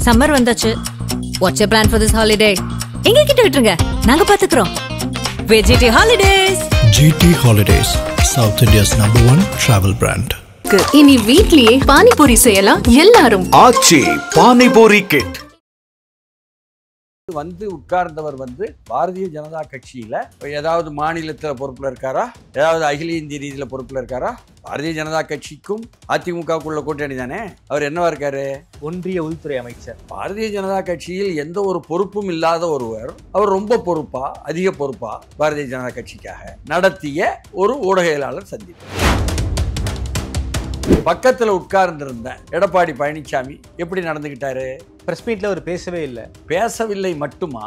Summer வந்தாச்சு. What's your plan for this holiday? எங்க கிட்ட விட்டுருங்க, நாங்க பாத்துக்கிறோம். VGT Holidays. GT Holidays, South India's #1 travel brand. இனி வீட்லயே பானிபூரி செய்யலாம் எல்லாரும். ஆச்சி பானிபூரி கிட். வந்து உட்கார்ந்தவர் பாரதிய ஜனதா கட்சியில ஏதாவது மாநிலத்துல பொறுப்புல இருக்காரா, ஏதாவது அகில இந்திய ரீதியில பொறுப்புல இருக்காரா? பாரதிய ஜனதா கட்சிக்கும் அதிமுகவுக்குள்ள கூட்டணி தானே. அவர் என்னவா இருக்காரு? ஒன்றிய உள்துறை அமைச்சர். பாரதிய ஜனதா கட்சியில் எந்த ஒரு பொறுப்பும் இல்லாத ஒருவர் அவர் ரொம்ப பொறுப்பா, அதிக பொறுப்பா பாரதிய ஜனதா கட்சிக்காக நடத்திய ஒரு ஊடகவியலாளர் சந்திப்பு. பக்கத்துல உட்கார்ந்திருந்த எடப்பாடி பழனிசாமி எப்படி நடந்துகிட்டாரு? பிரஸ் மீட்ல அவர் பேசவே இல்லை. பேசவில்லை மட்டுமா,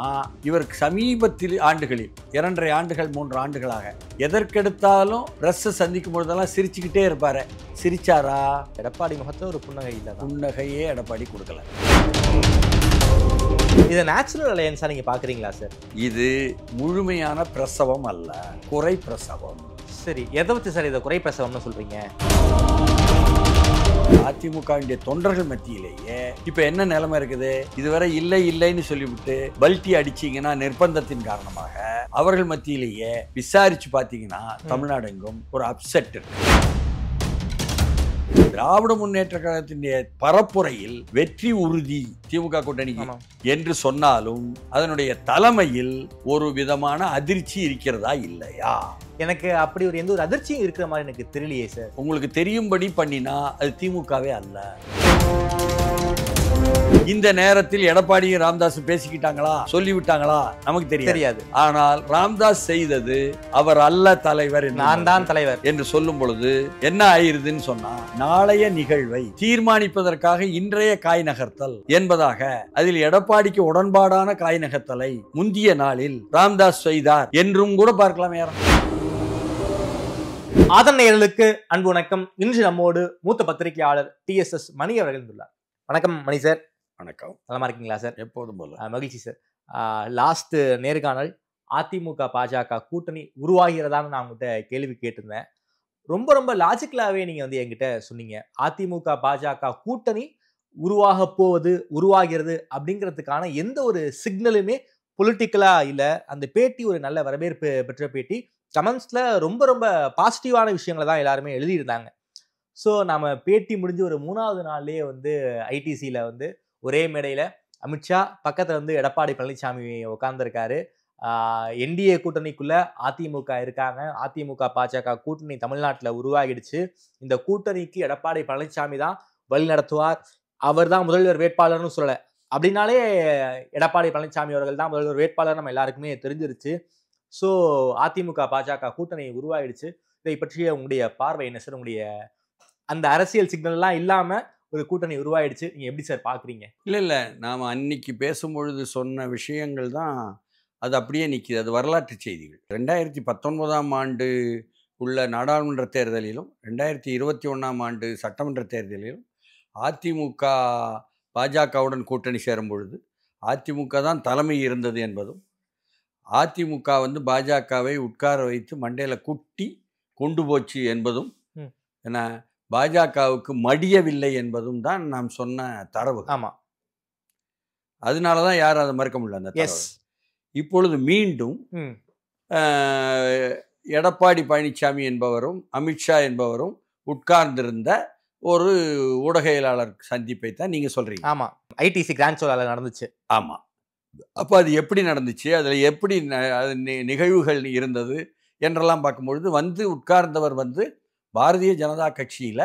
இவர் சமீபத்தில் ஆண்டுகளில் 2.5 ஆண்டுகள் 3 ஆண்டுகளாக எதற்கெடுத்தாலும் பிரஸ் சந்திக்கும் பொழுதெல்லாம் சிரிச்சுக்கிட்டே இருப்பாரு. சிரிச்சாரா? எடப்பாடி முகத்துல ஒரு புன்னகை இல்லை. புன்னகையே எடப்பாடி கொடுக்கல. இதை நேச்சுரல் அலையன்ஸா நீங்க பாக்குறீங்களா சார்? இது முழுமையான பிரசவம் அல்ல, குறை பிரசவம். சரி, எதை வச்சு சார் இதை குறை பிரசவம்னு சொல்றீங்க? அதிமுக தொண்டர்கள் மத்தியிலேயே இப்ப என்ன நிலைமை இருக்குது? இதுவரை இல்லை இல்லைன்னு சொல்லிவிட்டு பல்ட்டி அடிச்சீங்கன்னா நிர்பந்தத்தின் காரணமாக அவர்கள் மத்தியிலேயே விசாரிச்சு பாத்தீங்கன்னா தமிழ்நாடு எங்கும் ஒரு அப்செட் இருக்கு. திராவிட முன்னேற்ற கழகத்தின் பரப்புரையில் வெற்றி உறுதி திமுக கூட்டணிக்கு என்று சொன்னாலும் அதனுடைய தலைமையில் ஒரு விதமான அதிர்ச்சி இருக்கிறதா இல்லையா? எனக்கு அப்படி ஒரு எந்த ஒரு அதிர்ச்சியும் இருக்கிற மாதிரி எனக்கு தெரியலையே சார். உங்களுக்கு தெரியும்படி பண்ணினா அது திமுகவே அல்ல. இந்த நேரத்தில் எடப்பாடியும் ராமதாஸ் பேசிக்கிட்டாங்களா, சொல்லிவிட்டாங்களா நமக்கு தெரியாது. ஆனால் ராமதாஸ் செய்தது அவர் அல்ல தலைவர், நான் தான் தலைவர் என்று சொல்லும் பொழுது என்ன ஆயிருதுன்னு சொன்னா, நாளைய நிகழ்வை தீர்மானிப்பதற்காக இன்றைய காய் நகர்த்தல் என்பதாக அதில் எடப்பாடிக்கு உடன்பாடான காய் நகர்த்தலை முந்திய நாளில் ராமதாஸ் செய்தார் என்றும் கூட பார்க்கலாம். யாரும் ஆதன் நேயர்களுக்கு அன்பு வணக்கம். இன்று நம்மோடு மூத்த பத்திரிகையாளர் TSS மணி அவர்கள் உள்ளார். வணக்கம் மணி சார். வணக்கம். நலமா இருக்கீங்களா சார்? எப்போதும் போல. மகிழ்ச்சி சார். லாஸ்ட் நேர்காணல் அதிமுக பாஜக கூட்டணி உருவாகிறதான்னு நான் உங்ககிட்ட கேள்வி கேட்டிருந்தேன். ரொம்ப ரொம்ப லாஜிக்கலாவே நீங்க என்கிட்ட சொன்னீங்க, அதிமுக பாஜக கூட்டணி உருவாக போவது, உருவாகிறது அப்படிங்கிறதுக்கான எந்த ஒரு சிக்னலுமே பொலிட்டிக்கலா இல்ல. அந்த பேட்டி ஒரு நல்ல வரவேற்பு பெற்ற பேட்டி. கமெண்ட்ஸ்ல ரொம்ப ரொம்ப பாசிட்டிவான விஷயங்களை தான் எல்லாருமே எழுதியிருந்தாங்க. ஸோ நம்ம பேட்டி முடிஞ்சு ஒரு 3வது நாள்லயே ஐடிசியில ஒரே மேடையில அமித்ஷா பக்கத்துல எடப்பாடி பழனிசாமி உட்கார்ந்துருக்காரு. என்டிஏ கூட்டணிக்குள்ள அதிமுக இருக்காங்க. அதிமுக பாஜக கூட்டணி தமிழ்நாட்டில் உருவாகிடுச்சு. இந்த கூட்டணிக்கு எடப்பாடி பழனிசாமி தான் வழி நடத்துவார். அவர் தான் முதல்வர் வேட்பாளர்னு சொல்லலை. அப்படின்னாலே எடப்பாடி பழனிசாமி அவர்கள் தான் முதல்வர் வேட்பாளர் நம்ம எல்லாருக்குமே தெரிஞ்சிருச்சு. ஸோ அதிமுக பாஜக கூட்டணி உருவாயிடுச்சு. இதை பற்றிய உங்களுடைய பார்வை என்ன சார்? உங்களுடைய அந்த அரசியல் சிக்னல்லாம் இல்லாம ஒரு கூட்டணி உருவாயிடுச்சு, நீங்க எப்படி சார் பாக்குறீங்க? இல்ல நாம அன்னைக்கு பேசும்பொழுது சொன்ன விஷயங்கள் தான் அது அப்படியே நிற்கிது. அது வரலாற்று செய்திகள். 2019ஆம் ஆண்டு உள்ள நாடாளுமன்ற தேர்தலிலும் 2021ஆம் ஆண்டு சட்டமன்ற தேர்தலிலும் அதிமுக பாஜகவுடன் கூட்டணி சேரும் பொழுது அதிமுக தான் தலைமை இருந்தது என்பதும், அதிமுக பாஜகவை உட்கார வைத்து மண்டையில குட்டி கொண்டு போச்சு என்பதும், என்ன பாஜகவுக்கு மடியவில்லை என்பதும் தான் நாம் சொன்ன தரவு. ஆமா, அதனாலதான் யாரும் அதை மறுக்க முடியல. அந்த தரவு இப்பொழுது மீண்டும் எடப்பாடி பழனிசாமி என்பவரும் அமித்ஷா என்பவரும் உட்கார்ந்திருந்த ஒரு ஊடகவியலாளர் சந்திப்பை தான் நீங்க சொல்றீங்க. ஆமா, ஐடிசி கிராண்ட் சோலால நடந்துச்சு. ஆமா, அப்போ அது எப்படி நடந்துச்சு, அதில் எப்படி நிகழ்வுகள் இருந்தது என்றெல்லாம் பார்க்கும்பொழுது உட்கார்ந்தவர் பாரதிய ஜனதா கட்சியில்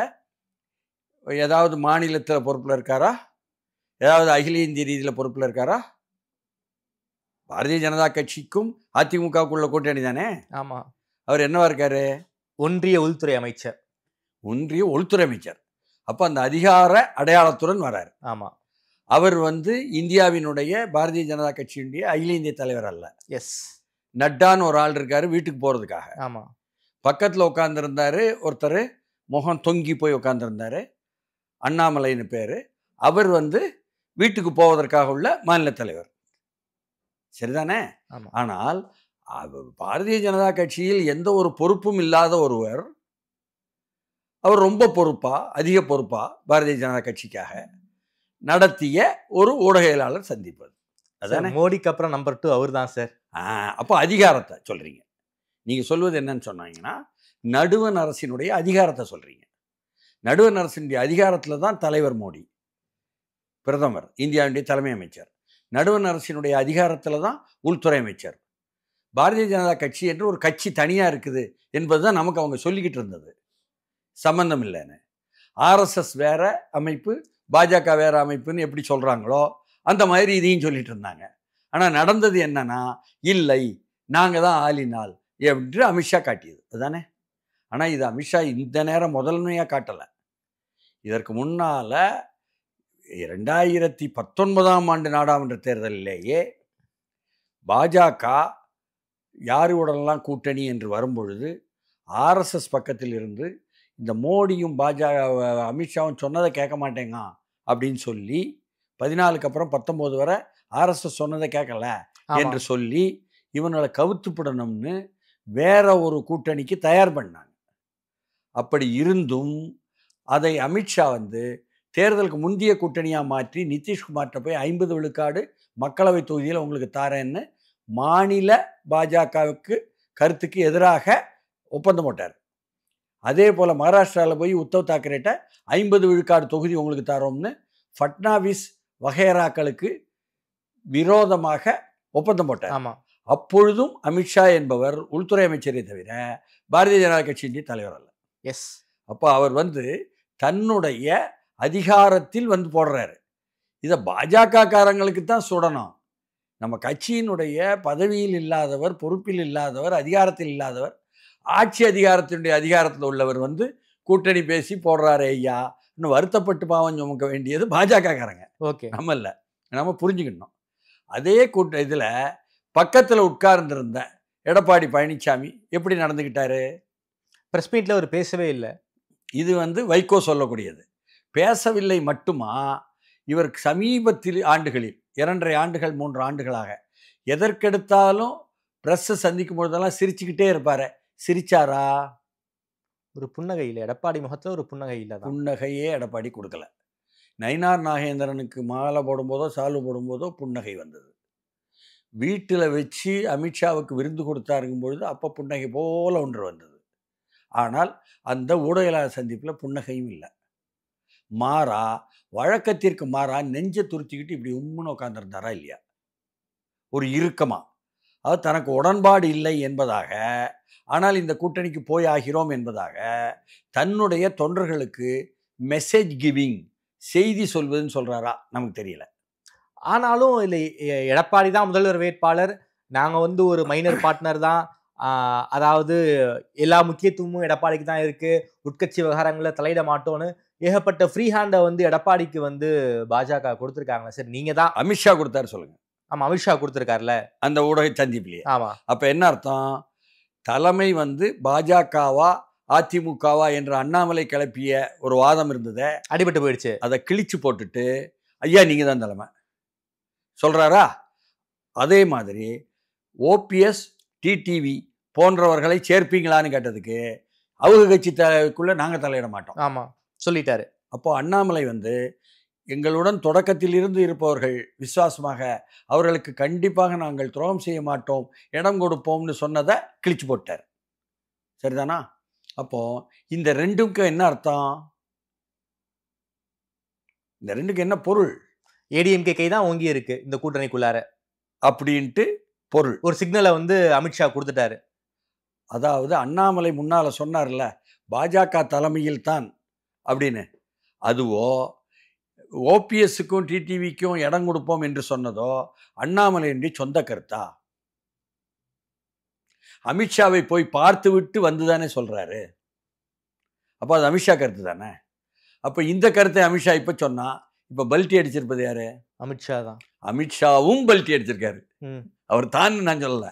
ஏதாவது மாநிலத்தில் பொறுப்பில் இருக்காரா, ஏதாவது அகில இந்திய ரீதியில் பொறுப்பில் இருக்காரா? பாரதிய ஜனதா கட்சிக்கும் அதிமுகவுக்குள்ள கூட்டணி தானே. ஆமா, அவர் என்னவா இருக்காரு? ஒன்றிய உள்துறை அமைச்சர். ஒன்றிய உள்துறை அமைச்சர். அப்போ அந்த அதிகார அடையாளத்துடன் வராரு. ஆமா, அவர் இந்தியாவினுடைய பாரதிய ஜனதா கட்சியினுடைய அகில இந்திய தலைவர் அல்ல. எஸ், நட்டான்னு ஒரு ஆள் இருக்காரு வீட்டுக்கு போறதுக்காக. ஆமா, பக்கத்தில் உட்காந்துருந்தாரு ஒருத்தர், முகம் தொங்கி போய் உட்காந்துருந்தாரு, அண்ணாமலைன்னு பேரு. அவர் வீட்டுக்கு போவதற்காக உள்ள மாநில தலைவர். சரிதானே? ஆனால் பாரதிய ஜனதா கட்சியில் எந்த ஒரு பொறுப்பும் இல்லாத ஒருவர் அவர் ரொம்ப பொறுப்பா, அதிக பொறுப்பா பாரதிய ஜனதா கட்சிக்காக நடத்திய ஒரு ஊடகவியலாளர் சந்திப்பது. அதானே மோடிக்கு அப்புறம் நம்பர் 2 அவர் தான் சார். அப்போ அதிகாரத்தை சொல்றீங்க. நீங்க சொல்வது என்னன்னு சொன்னாங்கன்னா நடுவண் அரசினுடைய அதிகாரத்தை சொல்றீங்க. நடுவண் அரசினுடைய அதிகாரத்தில் தான் தலைவர் மோடி, பிரதமர், இந்தியாவுடைய தலைமை அமைச்சர். நடுவண் அரசினுடைய அதிகாரத்தில் தான் உள்துறை அமைச்சர். பாரதிய ஜனதா கட்சி என்று ஒரு கட்சி தனியாக இருக்குது என்பது தான் நமக்கு அவங்க சொல்லிக்கிட்டு இருந்தது. சம்பந்தம் இல்லைன்னு. ஆர்எஸ்எஸ் வேற அமைப்பு, பாஜக வேற அமைப்புன்னு எப்படி சொல்கிறாங்களோ அந்த மாதிரி இதையும் சொல்லிட்டு இருந்தாங்க. ஆனால் நடந்தது என்னன்னா, இல்லை நாங்கள் தான் ஆளினால் என்று அமித்ஷா காட்டியது அதுதானே. ஆனால் இது அமித்ஷா இந்த நேரம் முதன்மையாக காட்டலை. இதற்கு முன்னால் 2019ஆம் ஆண்டு நாடாளுமன்ற தேர்தலிலேயே பாஜக யாருடனெல்லாம் கூட்டணி என்று வரும்பொழுது ஆர்எஸ்எஸ் பக்கத்தில் இருந்து இந்த மோடியும் அமித்ஷாவும் சொன்னதை கேட்க மாட்டேங்க அப்படின்னு சொல்லி 14க்கு அப்புறம் 19 வரை ஆர்எஸ்எஸ் சொன்னதை கேட்கல என்று சொல்லி இவங்களை கவுத்துப்படணும்னு வேற ஒரு கூட்டணிக்கு தயார் பண்ணாங்க. அப்படி இருந்தும் அதை அமித்ஷா தேர்தலுக்கு முந்தைய கூட்டணியாக மாற்றி நிதிஷ்குமார்கிட்ட போய் 50 விழுக்காடு மக்களவை தொகுதியில் உங்களுக்கு தாரேன்னு மாநில பாஜகவுக்கு கருத்துக்கு எதிராக ஒப்பந்தம் போட்டார். அதே போல் மகாராஷ்டிராவில் போய் உத்தவ் தாக்கரேட்ட 50 விழுக்காடு தொகுதி உங்களுக்கு தரோம்னு ஃபட்னாவிஸ் வகைராக்களுக்கு விரோதமாக ஒப்பந்தம் போட்டார். அப்பொழுதும் அமித்ஷா என்பவர் உள்துறை அமைச்சரை தவிர பாரதிய ஜனதா கட்சியின் தலைவர் அல்ல. எஸ். அப்போ அவர் தன்னுடைய அதிகாரத்தில் போடுறாரு. இதை பாஜக காரங்களுக்கு தான் சுடணும். நம்ம கட்சியினுடைய பதவியில் இல்லாதவர், பொறுப்பில் இல்லாதவர், அதிகாரத்தில் இல்லாதவர், ஆட்சி அதிகாரத்தினுடைய அதிகாரத்தில் உள்ளவர் கூட்டணி பேசி போடுறாரு ஐயா இன்னும் வருத்தப்பட்டு பாவம் சுமக்க வேண்டியது பாஜக காரங்க. ஓகே, நம்ம இல்லை, நம்ம புரிஞ்சுக்கணும். அதே இதில் பக்கத்தில் உட்கார்ந்துருந்த எடப்பாடி பழனிசாமி எப்படி நடந்துக்கிட்டாரு? ப்ரெஸ் மீட்டில் அவர் பேசவே இல்லை. இது வைகோ சொல்லக்கூடியது. பேசவில்லை மட்டுமா, இவர் சமீபத்தில் ஆண்டுகளில் 2.5 ஆண்டுகள் 3 ஆண்டுகளாக எதற்கெடுத்தாலும் ப்ரெஸ்ஸை சந்திக்கும் பொழுதெல்லாம் சிரிச்சுக்கிட்டே இருப்பார். சிரிச்சாரா? ஒரு புன்னகையில், எடப்பாடி முகத்தில் ஒரு புன்னகையில். புன்னகையே எடப்பாடி கொடுக்கல. நயினார் நாகேந்திரனுக்கு மாலை போடும்போதோ சால்வு போடும்போதோ புன்னகை வந்தது. வீட்டில் வச்சு அமித்ஷாவுக்கு விருந்து கொடுத்தாருக்கும் பொழுது அப்போ புன்னகை போல ஒன்று வந்தது. ஆனால் அந்த ஊடகவியலாளர் சந்திப்பில் புன்னகையும் இல்லை. மாறா, வழக்கத்திற்கு மாறா நெஞ்சை துருத்திக்கிட்டு இப்படி உம்முன்னு உட்காந்துருந்தாரா இல்லையா? ஒரு இறுக்கமா, அது தனக்கு உடன்பாடு இல்லை என்பதாக, ஆனால் இந்த கூட்டணிக்கு போய் ஆகிறோம் என்பதாக தன்னுடைய தொண்டர்களுக்கு மெசேஜ் கிவிங், செய்தி சொல்வதுன்னு சொல்கிறாரா நமக்கு தெரியல. ஆனாலும் இல்லை, எடப்பாடி தான் முதல்வர் வேட்பாளர், நாங்கள் ஒரு மைனர் பார்ட்னர் தான், அதாவது எல்லா முக்கியத்துவமும் எடப்பாடிக்கு தான் இருக்குது, உட்கட்சி விவகாரங்களில் தலையிட மாட்டோன்னு ஏகப்பட்ட ஃப்ரீ ஹேண்டை எடப்பாடிக்கு பாஜக கொடுத்துருக்காங்க. சரி, நீங்கள் தான் அமித்ஷா கொடுத்தாரு சொல்லுங்கள். ஆமாம், அமித்ஷா கொடுத்துருக்காருல அந்த ஊடக சந்திப்பிலேயே. ஆமாம். அப்போ என்ன அர்த்தம்? தலைமை பாஜகவா அதிமுகவா என்ற அண்ணாமலை கிளப்பிய ஒரு வாதம் இருந்ததே, அடிபட்டு போயிடுச்சு. அதை கிழிச்சு போட்டுட்டு ஐயா நீங்கள் தான் தலைமை சொல்கிறாரா? அதே மாதிரி ஓபிஎஸ், டிடிவி போன்றவர்களை சேர்ப்பீங்களான்னு கேட்டதுக்கு அவங்க கட்சிக்குள்ளே நாங்கள் தலையிட மாட்டோம். ஆமாம், சொல்லிட்டாரு. அப்போ அண்ணாமலை எங்களுடன் தொடக்கத்தில் இருந்து இருப்பவர்கள் விசுவாசமாக அவர்களுக்கு கண்டிப்பாக நாங்கள் துரோகம் செய்ய மாட்டோம், இடம் கொடுப்போம்னு சொன்னதை கிழிச்சு போட்டார். சரிதானா? அப்போ இந்த ரெண்டுக்கும் என்ன அர்த்தம்? இந்த ரெண்டுக்கு என்ன பொருள்? ஏடிஎம்கே கை தான் ஓங்கி இருக்கு இந்த கூட்டணிக்குள்ளார அப்படின்ட்டு பொருள். ஒரு சிக்னலை அமித்ஷா கொடுத்துட்டாரு. அதாவது அண்ணாமலை முன்னால சொன்னார்ல பாஜக தலைமையில் தான் அப்படின்னு, அதுவோ ஓபிஎஸ்க்கும் டிடிவிக்கும் இடம் கொடுப்போம் என்று சொன்னதோ அண்ணாமலையினுடைய சொந்த கருத்தா? அமித்ஷாவை போய் பார்த்து விட்டு வந்துதானே சொல்றாரு. அப்போ அது அமித்ஷா கருத்து தானே. அப்போ இந்த கருத்தை அமித்ஷா இப்போ சொன்னா, இப்போ பல்ட்டி அடிச்சிருப்பது யாரு? அமித்ஷா தான். அமித்ஷாவும் பல்ட்டி அடிச்சிருக்காரு. அவர் தான் நான் சொல்லல.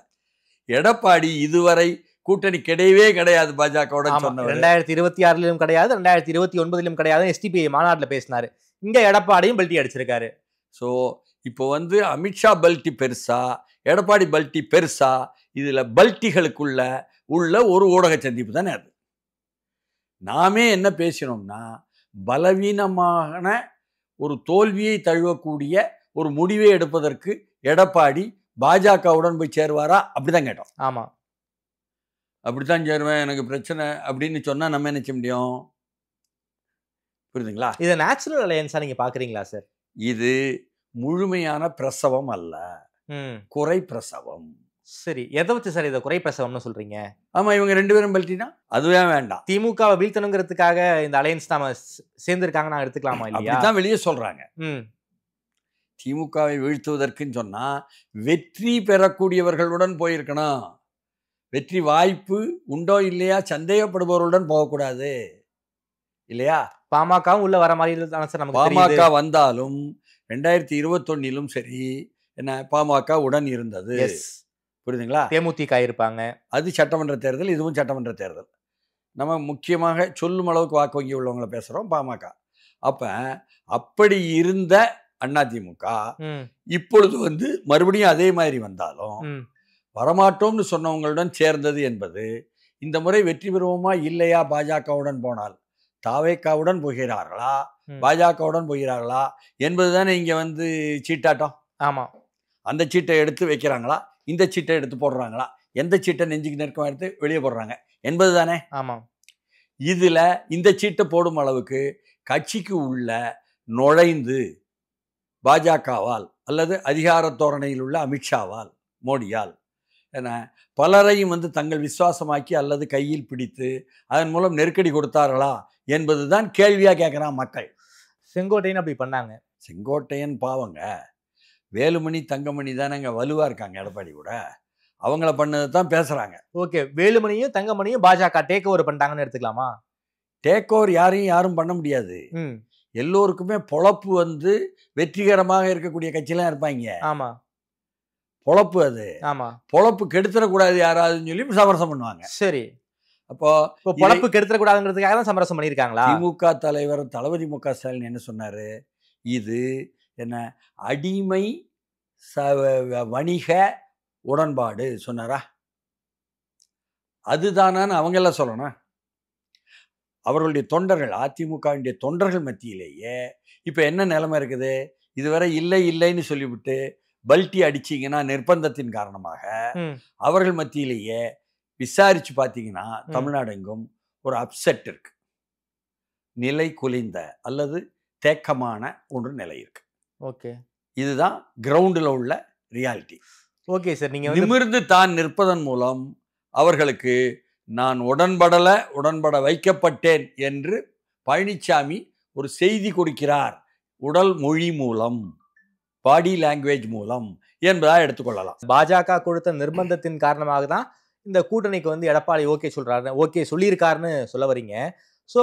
எடப்பாடி இதுவரை கூட்டணி கிடையவே கிடையாது பாஜகவோட சொன்னவர். 2026 கிடையாது, 2029 கிடையாது. எஸ்டிபிஐ மாநாட்டில் பேசினாரு. இங்க எடப்பாடியும் பல்ட்டி அடிச்சிருக்காரு. ஸோ இப்போ அமித்ஷா பல்ட்டி பெருசா, எடப்பாடி பல்ட்டி பெருசா? இதுல பல்ட்டிகளுக்குள்ள உள்ள ஒரு ஊடக சந்திப்பு தானே அது. நாமே என்ன பேசினோம்னா, பலவீனமான ஒரு தோல்வியை தழுவக்கூடிய ஒரு முடிவை எடுப்பதற்கு எடப்பாடி பாஜகவுடன் போய் சேருவாரா? அப்படிதான் கேட்டோம். ஆமா, அப்படித்தான் சேருவேன், எனக்கு பிரச்சனை அப்படின்னு சொன்னா நம்ம என்ன செய்ய முடியும்? புரியுதுங்களா? இதை நேச்சுரல் அலையன்ஸா நீங்க பாக்குறீங்களா சார்? இது முழுமையான பிரசவம் அல்ல, குறை பிரசவம். சரி, எதை வச்சு சார் இதை குறை பிரசவம்னு சொல்றீங்க? ஆமா, இவங்க 2 பேரும் பல்ட்டினா அதுவே வேண்டாம். திமுகவை வீழ்த்தணுங்கிறதுக்காக இந்த அலையன்ஸ் நாம சேர்ந்திருக்காங்க, நான் எடுத்துக்கலாமா இல்லையா? அப்படித்தான் வெளியே சொல்றாங்க. திமுகவை வீழ்த்துவதற்குன்னு சொன்னா வெற்றி பெறக்கூடியவர்களுடன் போயிருக்கணும். வெற்றி வாய்ப்பு உண்டோ இல்லையா சந்தேகப்படுபவர்களுடன் போகக்கூடாது இல்லையா? பாமகவும் உள்ள வர மாதிரி தானே சார் நமக்கு பாமக தெரியுது. வந்தாலும் 2021 சரி என்ன பாமக உடன் இருந்தது. Yes. புரியுதுங்களா? தேமுதிக இருப்பாங்க. அது சட்டமன்ற தேர்தல், இதுவும் சட்டமன்ற தேர்தல். நம்ம முக்கியமாக சொல்லும் அளவுக்கு வாக்கு வங்கி உள்ளவங்களை பேசுறோம் பாமக. அப்ப அப்படி இருந்த அதிமுக இப்பொழுது வந்து மறுபடியும் அதே மாதிரி வந்தாலும் வரமாட்டோம்னு சொன்னவங்களுடன் சேர்ந்தது என்பது இந்த முறை வெற்றி பெறுவோமா இல்லையா? பாஜகவுடன் போனால் தாவேக்காவுடன் போகிறார்களா பாஜகவுடன் போகிறார்களா என்பதுதானே இங்க வந்து சீட்டாட்டம். ஆமா, அந்த சீட்டை எடுத்து வைக்கிறாங்களா, இந்த சீட்டை எடுத்து போடுறாங்களா, எந்த சீட்டை நெஞ்சுக்கு நெருக்கமாக எடுத்து வெளியே போடுறாங்க என்பது தானே. ஆமா, இதுல இந்த சீட்டை போடும் அளவுக்கு கட்சிக்கு உள்ள நுழைந்து பாஜகவால் அல்லது அதிகார தோரணையில் உள்ள அமித்ஷாவால் மோடியால் என பலரையும் வந்து தங்கள் விசுவாசமாக்கி அல்லது கையில் பிடித்து அதன் மூலம் நெருக்கடி கொடுத்தார்களா என்பதுதான் கேள்வியா கேட்கிறான் மக்கள். செங்கோட்டையன் அப்படி பண்ணாங்க. செங்கோட்டையன் பாவங்க, வேலுமணி தங்கமணி தானேங்க வலுவா இருக்காங்க எடப்பாடி கூட, அவங்கள பண்ணதை தான் பேசுறாங்க. ஓகே, வேலுமணியும் தங்கமணியும் பாஜக டேக் ஓவர் பண்ணிட்டாங்கன்னு எடுத்துக்கலாமா? டேக் ஓவர் யாரும் பண்ண முடியாது. எல்லோருக்குமே பொழப்பு வந்து வெற்றிகரமாக இருக்கக்கூடிய கட்சியெல்லாம் இருப்பாங்க. ஆமா, பொழப்பு அது. ஆமா, பொழப்பு கெடுத்துடக்கூடாது யாராவதுன்னு சொல்லி சமரசம் பண்ணுவாங்க. சரி, அப்போ பொழப்பு கெடுத்துடக்கூடாதுங்கிறதுக்காக தான் சமரசம் பண்ணியிருக்காங்களா? திமுக தலைவர் தளபதி மு க ஸ்டாலின் என்ன சொன்னாரு? இது என்ன அடிமை வணிக உடன்பாடு சொன்னாரா? அதுதானான்னு அவங்க எல்லாம் சொல்லணும். அவர்களுடைய தொண்டர்கள், அதிமுகவுடைய தொண்டர்கள் மத்தியிலேயே இப்ப என்ன நிலைமை இருக்குது? இதுவரை இல்லை இல்லைன்னு சொல்லிவிட்டு பல்ட்டி அடிச்சிங்கன்னா நிர்பந்தத்தின் காரணமாக அவர்கள் மத்தியிலேயே விசாரிச்சு பார்த்தீங்கன்னா தமிழ்நாடு எங்கும் ஒரு அப்செட் இருக்கு, நிலை குலைந்த அல்லது தேக்கமான ஒன்று நிலை இருக்கு. ஓகே, இதுதான் கிரவுண்டில் உள்ள ரியாலிட்டி. ஓகே சார், நீங்க நிமிர்ந்து தான் நிற்பதன் மூலம் அவர்களுக்கு நான் உடன்பட வைக்கப்பட்டேன் என்று பழனிசாமி ஒரு செய்தி கொடுக்கிறார், உடல் மொழி மூலம், பாடி லாங்குவேஜ் மூலம் என்பதா எடுத்துக்கொள்ளலாம். பாஜக கொடுத்த நிர்பந்தத்தின் காரணமாக தான் இந்த கூட்டணிக்கு வந்து எடப்பாடி ஓகே சொல்லியிருக்காருன்னு சொல்ல வரீங்க. ஸோ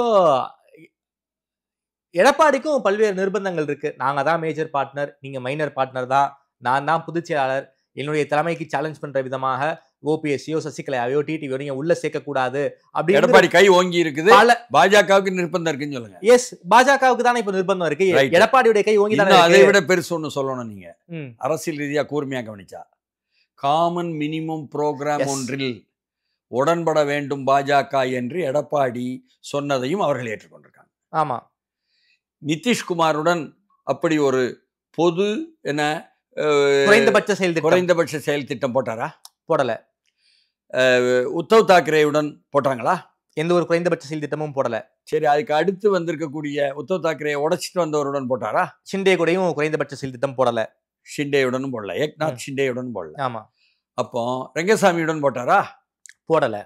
எடப்பாடிக்கும் பல்வேறு நிர்பந்தங்கள் இருக்கு. நாங்க தான் மேஜர் பார்ட்னர், நீங்க மைனர் பார்ட்னர் தான், நான் தான் பொதுச் செயலாளர், என்னுடைய தலைமைக்கு சேலஞ்ச் பண்ற விதமாக ஓபிஎஸ்சியோ சசிகலாவையோ டிடிவியோ நீங்க உள்ள சேர்க்க கூடாது அப்படி எடப்பாடி கை ஓங்கி இருக்குது. பாஜகவுக்கு நிர்பந்தம் இருக்குன்னு சொல்லுங்க. எஸ், பாஜகவுக்கு தானே இப்ப நிர்பந்தம் இருக்கு. எடப்பாடியுடைய கை ஓங்கி தானே. அதை விட பெருசு ஒண்ணு சொல்லணும், நீங்க அரசியல் ரீதியா கூர்மையா கவனிச்சா காமன் மினிமம் புரோகிராம் ஒன்றில் உடன்பட வேண்டும் பாஜக என்று எடப்பாடி சொன்னதையும் அவர்கள் ஏற்றுக்கொண்டிருக்காங்க. ஆமா, நிதிஷ்குமாருடன் அப்படி ஒரு பொது என்ன குறைந்தபட்ச செயல் திட்டம் போட்டாரா? போடல. உத்தவ் தாக்கரேயுடன் போட்டாங்களா? எந்த ஒரு குறைந்தபட்ச செயல் திட்டமும் போடல. சரி, அதுக்கு அடுத்து வந்திருக்கக்கூடிய உத்தவ் தாக்கரே உடைச்சிட்டு வந்தவருடன் போட்டாரா? ஷிண்டே கூடயும் குறைந்தபட்ச செயல் திட்டம் போடல. ஷிண்டேயுடனும் போடல, ஏக்நாத் ஷிண்டேயுடன் போடல. ஆமா. அப்போ ரெங்கசாமியுடன் போட்டாரா? போடல.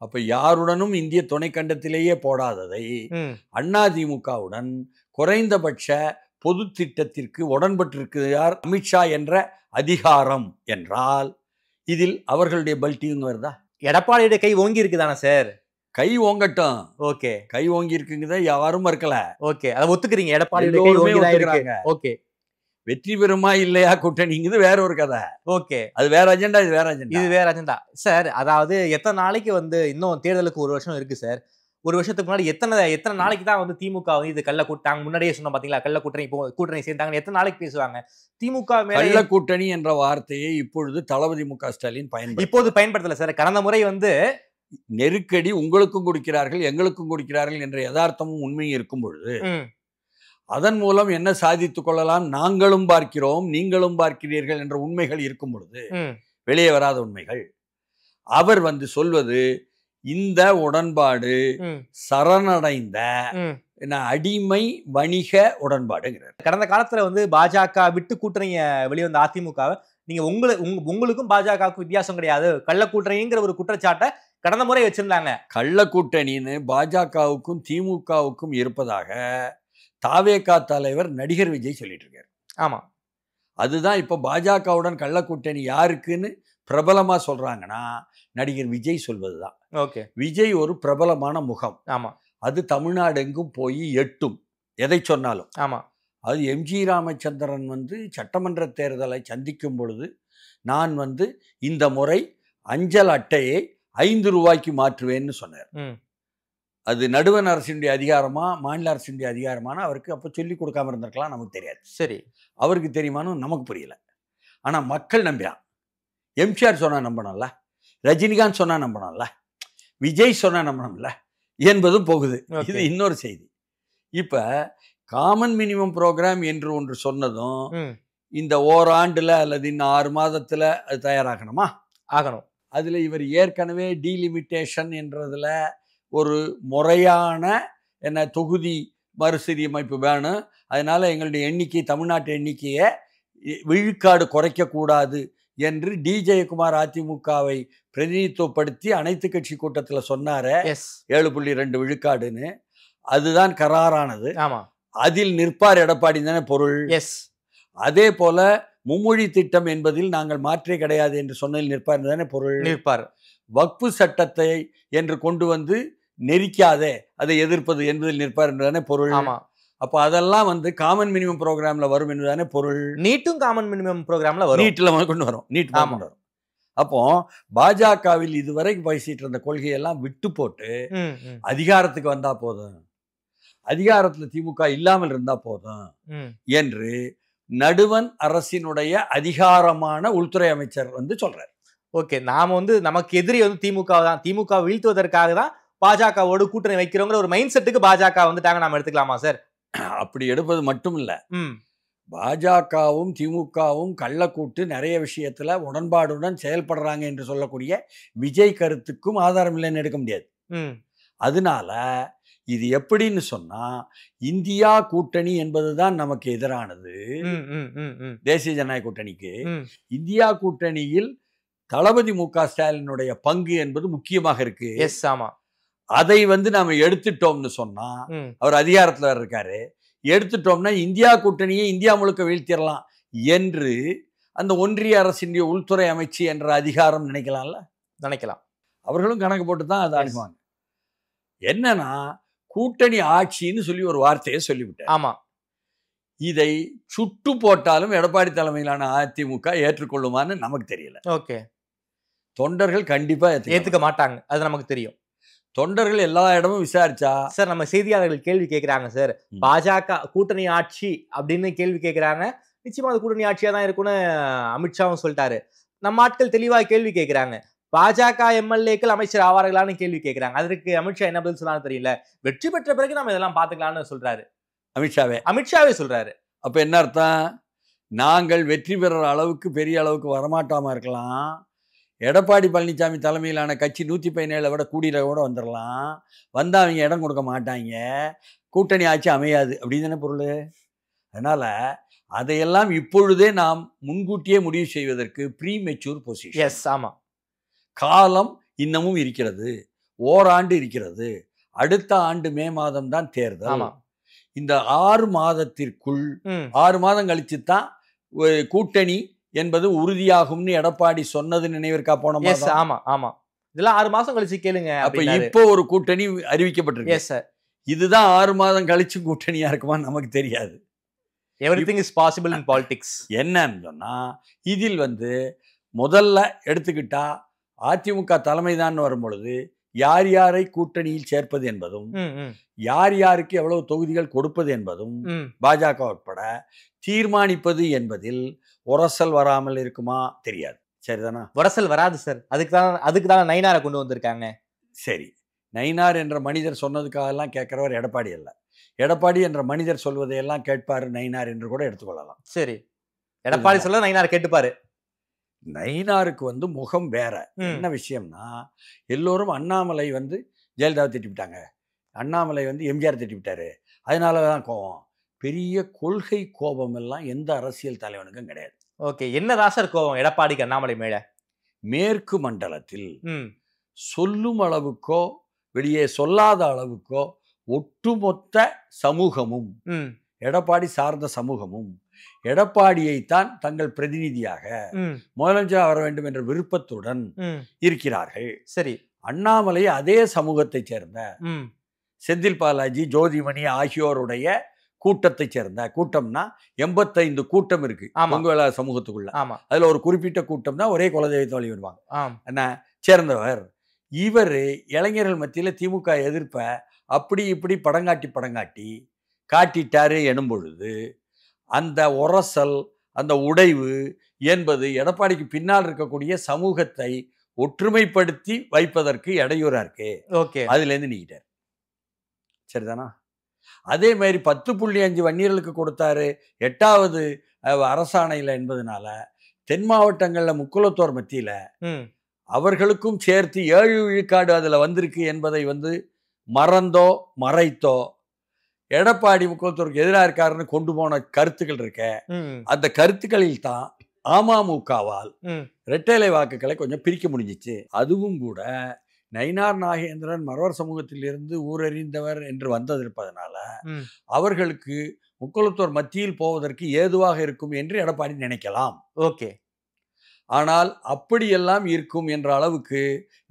அப்ப யாருடனும் இந்திய துணைக்கண்டத்திலேயே போடாததை அதிமுகவுடன் குறைந்தபட்ச பொது திட்டத்திற்கு உடன்பட்டிருக்கிறார் அமித்ஷா என்ற அதிகாரம் என்றால் இதில் அவர்களுடைய பல்ட்டியும் வருதா? எடப்பாடியுடைய கை ஓங்கி இருக்குதானே சார்? கை ஓங்கட்டும். ஓகே, கை ஓங்கி இருக்குங்க, யாரும் மறுக்கல. ஓகே, அதை ஒத்துக்கிறீங்க, எடப்பாடியுடைய கை ஓங்கி தான் இருக்கு. ஓகே, வெற்றி பெறுமா இல்லையா கூட்டணிங்கிறது வேற ஒரு கதை. ஓகே, அது வேற அஜெண்டா, இது வேற அஜெண்டா. இது வேற அஜெண்டா சார். அதாவது எத்தனை நாளைக்கு வந்து இன்னும் தேர்தலுக்கு 1 வருஷம் இருக்கு சார். 1 வருஷத்துக்கு முன்னாடி எத்தனை நாளைக்கு தான் வந்து திமுக வந்து இது கள்ள கூட்டாங்க, முன்னாடியே சொன்னோம் பாத்தீங்களா, கள்ள கூட்டணி இப்போ கூட்டணி சேர்ந்தாங்க, எத்தனை நாளைக்கு பேசுவாங்க? திமுக கள்ள கூட்டணி என்ற வார்த்தையை இப்பொழுது தளபதி மு க ஸ்டாலின் இப்போது பயன்படுத்தல சார். கடந்த முறை வந்து நெருக்கடி உங்களுக்கும் கொடுக்கிறார்கள் எங்களுக்கும் கொடுக்கிறார்கள் என்ற யதார்த்தமும் உண்மையும் இருக்கும் பொழுது அதன் மூலம் என்ன சாதித்துக் கொள்ளலாம், நாங்களும் பார்க்கிறோம் நீங்களும் பார்க்கிறீர்கள் என்ற உண்மைகள் இருக்கும் பொழுது, வெளியே வராத உண்மைகள், அவர் சொல்வது இந்த உடன்பாடு சரணடைந்த அடிமை வணிக உடன்பாடுங்கிறார். கடந்த காலத்துல பாஜக விட்டு கூட்டணிய வெளிவந்த அதிமுகவை நீங்க உங்களுக்கும் பாஜகவுக்கும் வித்தியாசம் கிடையாது, கள்ள கூட்டணிங்கிற ஒரு குற்றச்சாட்டை கடந்த முறை வச்சிருந்தாங்க. கள்ள கூட்டணின்னு பாஜகவுக்கும் திமுகவுக்கும் இருப்பதாக தாவேகா தலைவர் நடிகர் விஜய் சொல்லிட்டு இருக்காரு. ஆமா, அதுதான் இப்போ பாஜகவுடன் கள்ள கூட்டணி யாருக்குன்னு பிரபலமா சொல்றாங்கன்னா நடிகர் விஜய் சொல்வதுதான். ஓகே, விஜய் ஒரு பிரபலமான முகம். ஆமா, அது தமிழ்நாடு எங்கும் போய் எட்டும் எதை சொன்னாலும். ஆமா, அது எம்ஜி ராமச்சந்திரன் சட்டமன்ற தேர்தலை சந்திக்கும் பொழுது நான் இந்த முறை அஞ்சல் அட்டையை 5 ரூபாய்க்கு மாற்றுவேன்னு சொன்னார். அது நடுவண் அரசினுடைய அதிகாரமா மாநில அரசினுடைய அதிகாரமான அவருக்கு அப்போ சொல்லி கொடுக்காம இருந்திருக்கலாம், நமக்கு தெரியாது. சரி, அவருக்கு தெரியுமான்னு நமக்கு புரியல. ஆனால் மக்கள் நம்பினான். எம்ஜிஆர் சொன்னா நம்பணும்ல, ரஜினிகாந்த் சொன்னா நம்பணும்ல, விஜய் சொன்னா நம்பணும்ல என்பதும் போகுது. இது இன்னொரு செய்தி. இப்போ காமன் மினிமம் ப்ரோக்ராம் என்று ஒன்று சொன்னதும் இந்த ஓராண்டுல அல்லது இன்னும் 6 மாதத்துல அது தயாராகணுமா? ஆகணும். அதில் இவர் ஏற்கனவே டீலிமிட்டேஷன் என்றதுல ஒரு முறையான தொகுதி மறுசீரமைப்பு வேணும், அதனால எங்களுடைய எண்ணிக்கை தமிழ்நாட்டு எண்ணிக்கையை விழுக்காடு குறைக்கக்கூடாது என்று டி ஜெயக்குமார் அதிமுகவை பிரதிநிதித்துவப்படுத்தி அனைத்து கட்சி கூட்டத்தில் சொன்னார். 7.2 விழுக்காடுன்னு. அதுதான் கராரானது. அதில் நிற்பார் எடப்பாடி தானே பொருள். அதே போல மும்மொழி திட்டம் என்பதில் நாங்கள் மாற்றே கிடையாது என்று சொன்னதில் நிற்பார் தானே பொருள். நிற்பார். வக்ஃபு சட்டத்தை என்று கொண்டு நெரிக்காதே அதை எதிர்ப்பது என்பதில் நிற்பார் என்றுதானே பொருள். அப்போ அதெல்லாம் காமன் மினிமம் ப்ரோக்ராம்ல வரும் என்றுதானே பொருள். நீட்டும் காமன் மினிமம் ப்ரோக்ராம்ல வரும், நீட்டில் கொண்டு வரும், நீட் கொண்டு வரும். அப்போ பாஜகவில் இதுவரைக்கும் பேசிட்டு இருந்த கொள்கையெல்லாம் விட்டு போட்டு அதிகாரத்துக்கு வந்தா போதும், அதிகாரத்தில் திமுக இல்லாமல் இருந்தா போதும் என்று நடுவண் அரசினுடைய அதிகாரமான உள்துறை அமைச்சர் சொல்றார். ஓகே, நாம நமக்கு எதிரி திமுக தான், திமுக வீழ்த்துவதற்காக தான் பாஜகவோடு கூட்டணி வைக்கிறோங்கிற ஒரு மைண்ட் செட்டுக்கு பாஜக வந்துட்டாங்க, நாம எடுத்துக்கலாமா சார்? அப்படி எடுப்பது மட்டும் இல்ல, பாஜகவும் திமுகவும் கள்ளக்கூட்டு நிறைய விஷயத்துல உடன்பாடுடன் செயல்படுறாங்க என்று சொல்லக்கூடிய விஜய் கருத்துக்கும் ஆதாரம் இல்லைன்னு எடுக்க முடியாது. அதனால இது எப்படின்னு சொன்னா, இந்தியா கூட்டணி என்பதுதான் நமக்கு எதிரானது தேசிய ஜனநாயக கூட்டணிக்கு. இந்தியா கூட்டணியில் தளபதி மு.க. ஸ்டாலினுடைய பங்கு என்பது முக்கியமாக இருக்கு. அதை நாம எடுத்துட்டோம்னு சொன்னா, அவர் அதிகாரத்துல இருக்காரு, எடுத்துட்டோம்னா இந்தியா கூட்டணியை இந்தியா முழுக்க வீழ்த்திடலாம் என்று அந்த ஒன்றிய அரசின் உள்துறை அமைச்சு என்ற அதிகாரம் நினைக்கலாம். அவர்களும் கணக்கு போட்டு தான் அதை அனுப்புவாங்க. என்னன்னா, கூட்டணி ஆட்சின்னு சொல்லி ஒரு வார்த்தையை சொல்லிவிட்டார். ஆமா, இதை சுட்டு போட்டாலும் எடப்பாடி தலைமையிலான அதிமுக ஏற்றுக்கொள்ளுமான்னு நமக்கு தெரியல. ஓகே, தொண்டர்கள் கண்டிப்பா ஏத்துக்க மாட்டாங்க, அது நமக்கு தெரியும். தொண்டர்கள் எல்லா இடமும் விசாரிச்சா சார், நம்ம செய்தியாளர்கள் கேள்வி கேட்கிறாங்க சார், பாஜக கூட்டணி ஆட்சி அப்படின்னு கேள்வி கேட்கிறாங்க. நிச்சயமா அது கூட்டணி ஆட்சியா தான் இருக்கும்னு அமித்ஷாவும் சொல்லிட்டாரு. நம்ம ஆட்கள் தெளிவா கேள்வி கேட்கிறாங்க, பாஜக எம்எல்ஏக்கள் அமைச்சர் ஆவார்களான்னு கேள்வி கேட்கிறாங்க. அதற்கு அமித்ஷா என்ன பதில் சொன்னாலும் தெரியல, வெற்றி பெற்ற பிறகு நம்ம இதெல்லாம் பாத்துக்கலாம்னு சொல்றாரு. அமித்ஷாவே சொல்றாரு. அப்ப என்ன அர்த்தம்? நாங்கள் வெற்றி பெற அளவுக்கு பெரிய அளவுக்கு வரமாட்டாம இருக்கலாம், எடப்பாடி பழனிசாமி தலைமையிலான கட்சி 117 விட கூடியில கூட வந்துடலாம், வந்தா அவங்க இடம் கொடுக்க மாட்டாங்க, கூட்டணி ஆட்சி அமையாது அப்படின்னு தானே பொருள். அதனால அதையெல்லாம் இப்பொழுதே நாம் முன்கூட்டியே முடிவு செய்வதற்கு ப்ரீ மெச்சூர் பொசிஷன். காலம் இன்னமும் இருக்கிறது, ஓராண்டு இருக்கிறது, அடுத்த ஆண்டு மே மாதம் தான் தேர்தல். இந்த 6 மாதத்திற்குள் 6 மாதம் கழிச்சு தான் கூட்டணி என்பது உறுதியாகும்னு எடப்பாடி சொன்னது நினைவிற்கா போன மாதம்? ஆமா, இதெல்லாம் 6 மாசம் கழிச்சு கேளுங்க. அப்ப இப்போ ஒரு கூட்டணி அறிவிக்கப்பட்டிருக்கு. இதுதான் 6 மாதம் கழிச்சு கூட்டணியா இருக்குமா நமக்கு தெரியாது. Everything is possible in politics. என்னன்னு சொன்னா, இதில் முதல்ல எடுத்துக்கிட்டா அதிமுக தலைமைதான் வரும் பொழுது யார் யாரை கூட்டணியில் சேர்ப்பது என்பதும் யார் யாருக்கு எவ்வளவு தொகுதிகள் கொடுப்பது என்பதும் பாஜக உட்பட தீர்மானிப்பது என்பதில் உரசல் வராமல் இருக்குமா தெரியாது. சரிதானா? உரசல் வராது சார், அதுக்கு தான் நயினாரை கொண்டு வந்திருக்காங்க. சரி, நயினார் என்ற மனிதர் சொன்னதுக்காக எல்லாம் கேட்கிறவர் எடப்பாடி அல்ல. எடப்பாடி என்ற மனிதர் சொல்வதையெல்லாம் கேட்பாரு நயினார் என்று கூட எடுத்துக்கொள்ளலாம். சரி, எடப்பாடி சொல்ல நயினார் கேட்டுப்பாரு. நயினாருக்கு வந்து முகம் வேற. என்ன விஷயம்னா, எல்லோரும் அண்ணாமலை வந்து ஜெயலலிதாவை திட்டிவிட்டாங்க, அண்ணாமலை வந்து எம்ஜிஆர் திட்டிவிட்டாரு, அதனால தான் கோபம். பெரிய கொள்கை கோபம் எல்லாம் எந்த அரசியல் தலைவனுக்கும் கிடையாது. ஓகே, என்ன ராசர் கோபம் எடப்பாடிக்கு அண்ணாமலை மேல? மேற்கு மண்டலத்தில் சொல்லும் அளவுக்கோ வெளியே சொல்லாத அளவுக்கோ ஒட்டுமொத்த சமூகமும் எடப்பாடி சார்ந்த சமூகமும் எடப்பாடியைத்தான் தங்கள் பிரதிநிதியாக முதலமைச்சர் வர வேண்டும் என்ற விருப்பத்துடன் இருக்கிறார்கள். சரி, அண்ணாமலை அதே சமூகத்தை சேர்ந்த செந்தில் பாலாஜி, ஜோதிமணி ஆகியோருடைய கூட்டத்தை சேர்ந்த கூட்டம்னா 85 கூட்டம் இருக்கு மங்குவேலா சமூகத்துக்குள்ள. அதுல ஒரு குறிப்பிட்ட கூட்டம் தான் ஒரே குலதெய்வத்தை வழி வருவாங்க என்ன சேர்ந்தவர். இவர் இளைஞர்கள் மத்தியில் திமுக எதிர்ப்ப அப்படி இப்படி படங்காட்டி காட்டிட்டாரு எனும் பொழுது அந்த உரசல், அந்த உடைவு என்பது எடப்பாடிக்கு பின்னால் இருக்கக்கூடிய சமூகத்தை ஒற்றுமைப்படுத்தி வைப்பதற்கு இடையூறா இருக்கு. அதுல இருந்து நீக்கிட்டார். சரிதானா? அதே மாதிரி 10.5 வன்னியர்களுக்கு கொடுத்தாரு 8வது அரசாணையில் என்பதனால தென் மாவட்டங்களில் முக்குலத்தோர் மத்தியில் அவர்களுக்கும் சேர்த்து 7 விழுக்காடு அதில் வந்திருக்கு என்பதை வந்து மறந்தோ மறைத்தோ எடப்பாடி முக்குலத்தோருக்கு எதிராக இருக்காருன்னு கொண்டு போன கருத்துக்கள் இருக்க, அந்த கருத்துக்களில் தான் அமமுகவால் இரட்டைலை வாக்குகளை கொஞ்சம் பிரிக்க முடிஞ்சிச்சு. அதுவும் கூட நயினார் நாகேந்திரன் மறவர் சமூகத்தில் இருந்து ஊரறிந்தவர் என்று வந்திருப்பதனால அவர்களுக்கு முக்குலத்தோர் மத்தியில் போவதற்கு ஏதுவாக இருக்கும் என்று எடப்பாடி நினைக்கலாம். ஓகே, ஆனால் அப்படியெல்லாம் இருக்கும் என்ற அளவுக்கு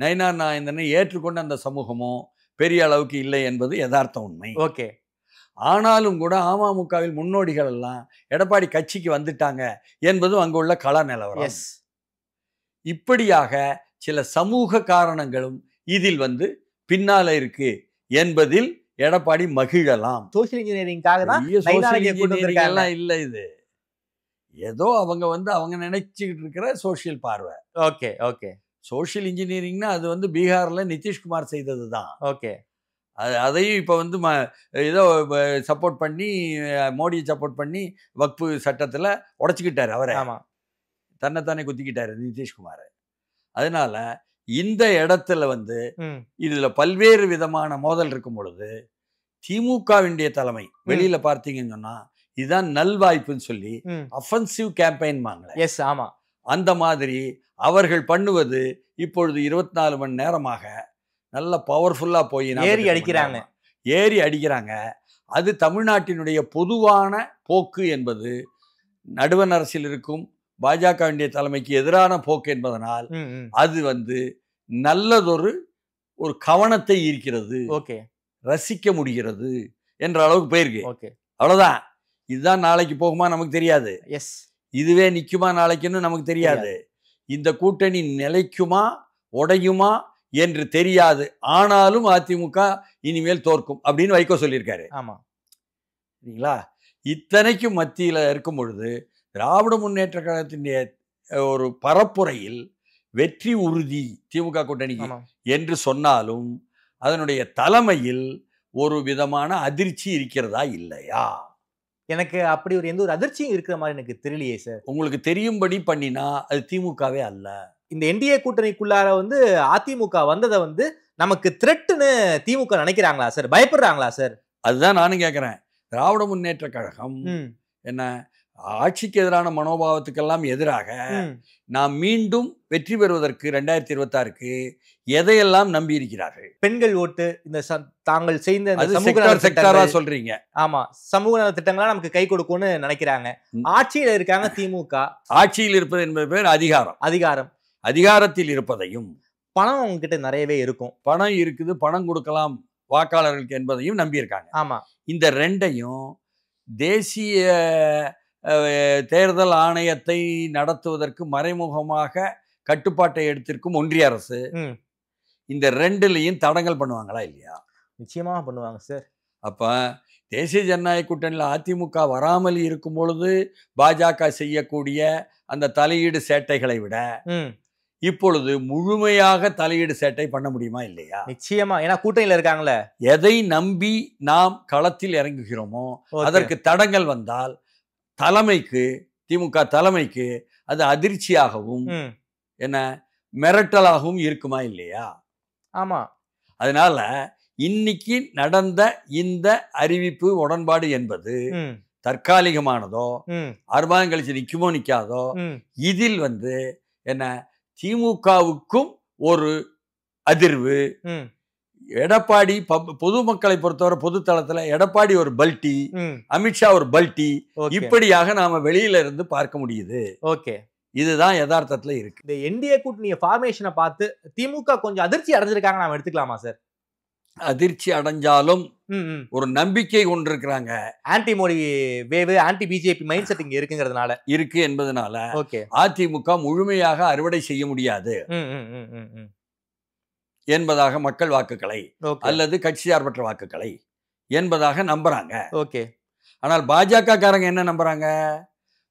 நயினார் நாகேந்திரனை ஏற்றுக்கொண்ட அந்த சமூகமும் பெரிய அளவுக்கு இல்லை என்பது யதார்த்த உண்மை. ஓகே, ஆனாலும் கூட அமமுகவில் முன்னோடிகள் எல்லாம் எடப்பாடி கட்சிக்கு வந்துட்டாங்க என்பதும் அங்குள்ள கள நிலவரம். இப்படியாக சில சமூக காரணங்களும் இதில் வந்து பின்னால இருக்கு என்பதில் எடப்பாடி மகிழலாம். சோசியல் இன்ஜினியரிங்காக தான் இல்ல, இது ஏதோ அவங்க வந்து அவங்க நினைச்சுக்கிட்டு இருக்கிற சோசியல் பார்வை. ஓகே ஓகே, சோசியல் இன்ஜினியரிங்னா அது வந்து பீகார்ல நிதிஷ்குமார் செய்தது தான். ஓகே, அதையும் இப்போ வந்து ஏதோ சப்போர்ட் பண்ணி மோடியை சப்போர்ட் பண்ணி வக்பு சட்டத்தில் உடச்சிக்கிட்டாரு, அவரை தன்னைத்தானே குத்திக்கிட்டாரு நிதிஷ்குமார். அதனால இந்த இடத்துல வந்து இதுல பல்வேறு விதமான மோதல் இருக்கும் பொழுது திமுகவினுடைய தலைமை வெளியில பார்த்தீங்கன்னு சொன்னா இதுதான் நல்வாய்ப்புன்னு சொல்லி அஃபென்சிவ் கேம்பெயின் வாங்கல. அந்த மாதிரி அவர்கள் பண்ணுவது இப்பொழுது 24 மணி நேரமாக நல்ல பவர்ஃபுல்லா போய் ஏறி அடிக்கிறாங்க. அது தமிழ்நாட்டினுடைய பொதுவான போக்கு என்பது நடுவண் அரசில் இருக்கும் பாஜகவினுடைய தலைமைக்கு எதிரான போக்கு என்பதனால் அது வந்து நல்லதொரு ஒரு கவனத்தை ஈர்க்கிறது, ரசிக்க முடிகிறது என்ற அளவுக்கு போயிருக்கு. அவ்வளவுதான். இதுதான் நாளைக்கு போகுமா நமக்கு தெரியாது, இதுவே நிக்குமா நாளைக்குன்னு நமக்கு தெரியாது, இந்த கூட்டணி நிலைக்குமா உடையுமா என்று தெரியாது. ஆனாலும் அதிமுக இனிமேல் தோற்கும் அப்படின்னு வைகோ சொல்லியிருக்காரு. சரிங்களா? இத்தனைக்கும் மத்தியில் இருக்கும் பொழுது திராவிட முன்னேற்ற கழகத்தினுடைய ஒரு பரப்புரையில் வெற்றி உறுதி திமுக கூட்டணிக்கு என்று சொன்னாலும் அதனுடைய தலைமையில் ஒரு விதமான அதிர்ச்சி இருக்கிறதா இல்லையா? எனக்கு அப்படி ஒரு எந்த ஒரு அதிர்ச்சியும் இருக்கிற மாதிரி எனக்கு தெரியலையே சார். உங்களுக்கு தெரியும்படி பண்ணினா அது திமுகவே அல்ல. இந்த என்டிஏ கூட்டணிக்குள்ளார வந்து அதிமுக வந்ததை வந்து நமக்கு த்ரெட்டுன்னு திமுக நினைக்கிறாங்களா சார்? பயப்படுறாங்களா சார்? அதுதான் நானும் கேட்குறேன். திராவிட முன்னேற்ற கழகம் என்ன ஆட்சிக்கு எதிரான மனோபாவத்துக்கெல்லாம் எதிராக நாம் மீண்டும் வெற்றி பெறுவதற்கு 2026க்கு எதையெல்லாம் நம்பி இருக்கிறார்கள்? பெண்கள் ஓட்டு, இந்த தாங்கள் செய்த சொல்றீங்க. ஆமா, சமூக நல திட்டங்களா நமக்கு கை கொடுக்கும்னு நினைக்கிறாங்க. ஆட்சியில் இருக்காங்க திமுக. ஆட்சியில் இருப்பது என்பது பேர் அதிகாரம். அதிகாரத்தில் இருப்பதையும் பணம் உங்ககிட்ட நிறையவே இருக்கும், பணம் இருக்குது, பணம் கொடுக்கலாம் வாக்காளர்களுக்கு என்பதையும் நம்பியிருக்காங்க. ஆமா, இந்த ரெண்டையும் தேசிய தேர்தல் ஆணையத்தை நடத்துவதற்கு மறைமுகமாக கட்டுப்பாட்டை எடுத்திருக்கும் ஒன்றிய அரசு இந்த ரெண்டுலையும் தடங்கல் பண்ணுவாங்களா இல்லையா? நிச்சயமாக பண்ணுவாங்க சார். அப்ப தேசிய ஜனநாயக கூட்டணியில் அதிமுக வராமல் இருக்கும் பொழுது பாஜக செய்யக்கூடிய அந்த தலையீடு சேட்டைகளை விட இப்பொழுது முழுமையாக தலையீடு சேட்டை பண்ண முடியுமா இல்லையா? நிச்சயமா. ஏன்னா கூட்டணியில இருக்காங்களே. எதை நம்பி நாம் களத்தில் இறங்குகிறோமோ அதற்கு தடங்கள் வந்தால் தலைமைக்கு, திமுக தலைமைக்கு அது அதிர்ச்சியாகவும் என்ன மிரட்டலாகவும் இருக்குமா இல்லையா? ஆமா. அதனால இன்னைக்கு நடந்த இந்த அறிவிப்பு உடன்பாடு என்பது தற்காலிகமானதோ 6 மாதம் கழிச்சு நிக்குமோ நிக்காதோ, இதில் என்ன திமுகவுக்கும் ஒரு அதிர்வு, எடப்பாடி பொதுமக்களை பொறுத்தவரை பொதுத்தளத்துல எடப்பாடி ஒரு பல்டி, அமித்ஷா ஒரு பல்டி, இப்படியாக நாம வெளியில இருந்து பார்க்க முடியுது. ஓகே, இதுதான் யதார்த்தத்துல இருக்கு. இந்த என்டிஏ கூட்டணி ஃபார்மேஷனை பார்த்து திமுக கொஞ்சம் அதிர்ச்சி அடைஞ்சிருக்காங்க நாம எடுத்துக்கலாமா சார்? அதிர்ச்சி அடைஞ்சாலும் ஒரு நம்பிக்கை கொண்டிருக்கிறாங்க. Anti Modi wave, anti BJP mind set இங்க இருக்குங்கிறதுனால இருக்கு என்பதனால ஓகே அதிமுக முழுமையாக அறுவடை செய்ய முடியாது என்பதாக மக்கள் வாக்குகளை அல்லது கட்சி சார்பற்ற வாக்குகளை என்பதாக நம்புறாங்க. ஓகே. ஆனால் பாஜக காரங்க என்ன நம்புறாங்க?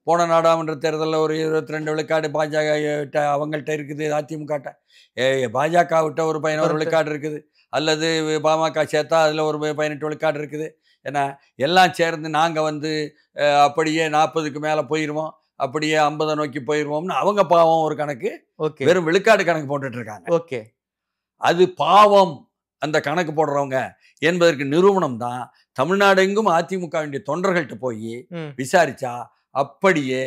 போன நாடாளுமன்ற தேர்தலில் ஒரு 22 விழுக்காடு பாஜக அவங்கள்ட்ட இருக்குது, அதிமுக பாஜக விட்ட ஒரு 11 விழுக்காடு இருக்குது, அல்லது பாமக சேர்த்தா அதில் ஒரு 18 விழுக்காடு இருக்குது. ஏன்னா எல்லாம் சேர்ந்து நாங்கள் அப்படியே 40க்கு மேலே போயிடுவோம், அப்படியே 50 நோக்கி போயிடுவோம்னு அவங்க பாவம் ஒரு கணக்கு, வெறும் விழுக்காடு கணக்கு போட்டுட்டு இருக்காங்க. ஓகே, அது பாவம் அந்த கணக்கு போடுறவங்க என்பதற்கு நிரூபணம் தான் தமிழ்நாடு எங்கும் அதிமுக தொண்டர்கள்ட்ட போய் விசாரிச்சா அப்படியே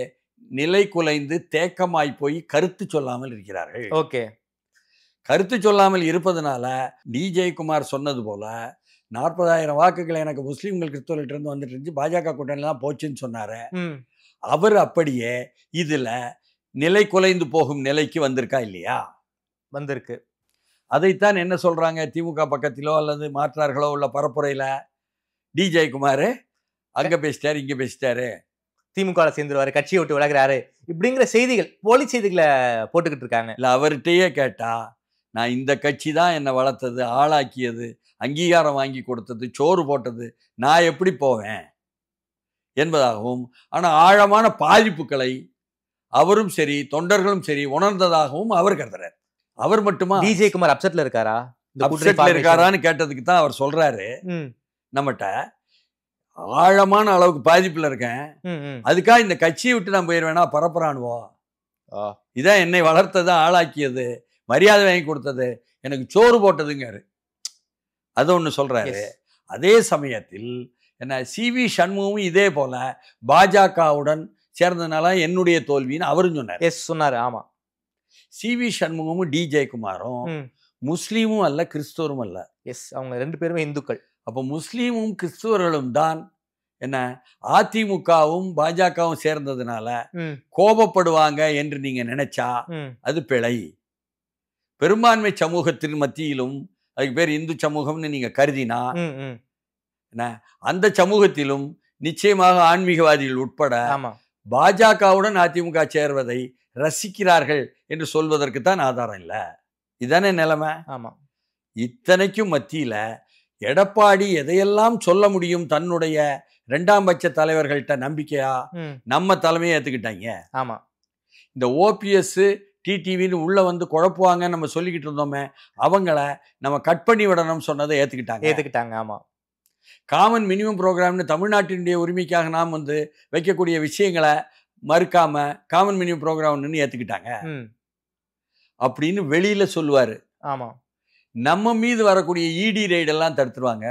நிலை குலைந்து தேக்கமாய் போய் கருத்து சொல்லாமல் இருக்கிறார்கள். ஓகே. கருத்து சொல்லாமல் இருப்பதனால ஜெயக்குமார் சொன்னது போல 40,000 வாக்குகள் எனக்கு முஸ்லீம்கள் கிறிஸ்தவர்கள்ட்ட இருந்து வந்துட்டு இருந்துச்சு, பாஜக கூட்டணிலாம் போச்சுன்னு சொன்னாரு. அவர் அப்படியே இதுல நிலை குலைந்து போகும் நிலைக்கு வந்திருக்கா இல்லையா? வந்திருக்கு. அதைத்தான் என்ன சொல்றாங்க திமுக பக்கத்திலோ அல்லது மாற்றார்களோ உள்ள பரப்புரையில, ஜெயக்குமார் அங்க பேசிட்டாரு, இங்க பேசிட்டாரு, திமுக சேர்ந்துருவாரு, கட்சியை விட்டு விலகிறாரு, இப்படிங்கிற செய்திகள், போலி செய்திகளை போட்டுக்கிட்டு இருக்காங்க. இல்ல அவர்கிட்டயே கேட்டா, நான் இந்த கட்சி தான் என்னை வளர்த்தது, ஆளாக்கியது, அங்கீகாரம் வாங்கி கொடுத்தது, சோறு போட்டது, நான் எப்படி போவேன் என்பதாகவும், ஆனா ஆழமான பாதிப்புகளை அவரும் சரி தொண்டர்களும் சரி உணர்ந்ததாகவும் அவர் கருதுறாரு. அவர் மட்டுமா ஜெயக்குமார் அப்செட்ல இருக்காரா? அப்செட்ல இருக்காரான்னு கேட்டதுக்கு தான் அவர் சொல்றாரு, நம்மகிட்ட ஆழமான அளவுக்கு பாதிப்புல இருக்கேன், அதுக்காக இந்த கட்சியை விட்டு நான் போயிருவேனா பரப்புறானுவோ, இதான் என்னை வளர்த்தது, ஆளாக்கியது, மரியாதை வாங்கி கொடுத்தது, எனக்கு சோறு போட்டதுங்காரு. அது ஒண்ணு சொல்றாரு. அதே சமயத்தில் சிவி சண்முகமும் இதே போல பாஜகவுடன் சேர்ந்ததுனால என்னுடைய தோல்வின்னு அவரும் சொன்னார். சொன்னாரு. ஆமா. சிவி சண்முகமும் ஜெயக்குமாரும் முஸ்லீமும் அல்ல, கிறிஸ்தவரும் அல்ல. அவங்க 2 பேருமே இந்துக்கள். அப்போ முஸ்லீமும் கிறிஸ்துவர்களும் தான் அதிமுகவும் பாஜகவும் சேர்ந்ததுனால கோபப்படுவாங்க என்று நீங்க நினைச்சா அது பிழை. பெரும்பான்மை சமூகத்தின் மத்தியிலும், அதுக்கு பேர் இந்து சமூகம்னு நீங்க கருதினா அந்த சமூகத்திலும் நிச்சயமாக ஆன்மீகவாதிகள் உட்பட பாஜகவுடன் அதிமுக சேர்வதை ரசிக்கிறார்கள் என்று சொல்வதற்கு தான் ஆதாரம் இல்லை. இதானே நிலைமை. இத்தனைக்கும் மத்தியில எடப்பாடி எதையெல்லாம் சொல்ல முடியும் தன்னுடைய 2ஆம் பட்ச தலைவர்கள்ட்ட நம்பிக்கையா நம்ம தலைமையை ஏத்துக்கிட்டாங்க. இந்த ஓபிஎஸ் டிடிவின்னு உள்ள குழப்புவாங்க நம்ம சொல்லிக்கிட்டு இருந்தோமே, அவங்கள நம்ம கட் பண்ணி விடணும் சொன்னதை ஏத்துக்கிட்டாங்க. காமன் மினிமம் ப்ரோக்ராம்னு தமிழ்நாட்டினுடைய உரிமைக்காக நாம் வைக்கக்கூடிய விஷயங்களை மறுக்காம காமன் மினிமம் ப்ரோக்ராம்னு ஏத்துக்கிட்டாங்க அப்படின்னு வெளியில சொல்லுவாரு. நம்ம மீது வரக்கூடிய இடி ரைடெல்லாம் தடுத்துருவாங்க,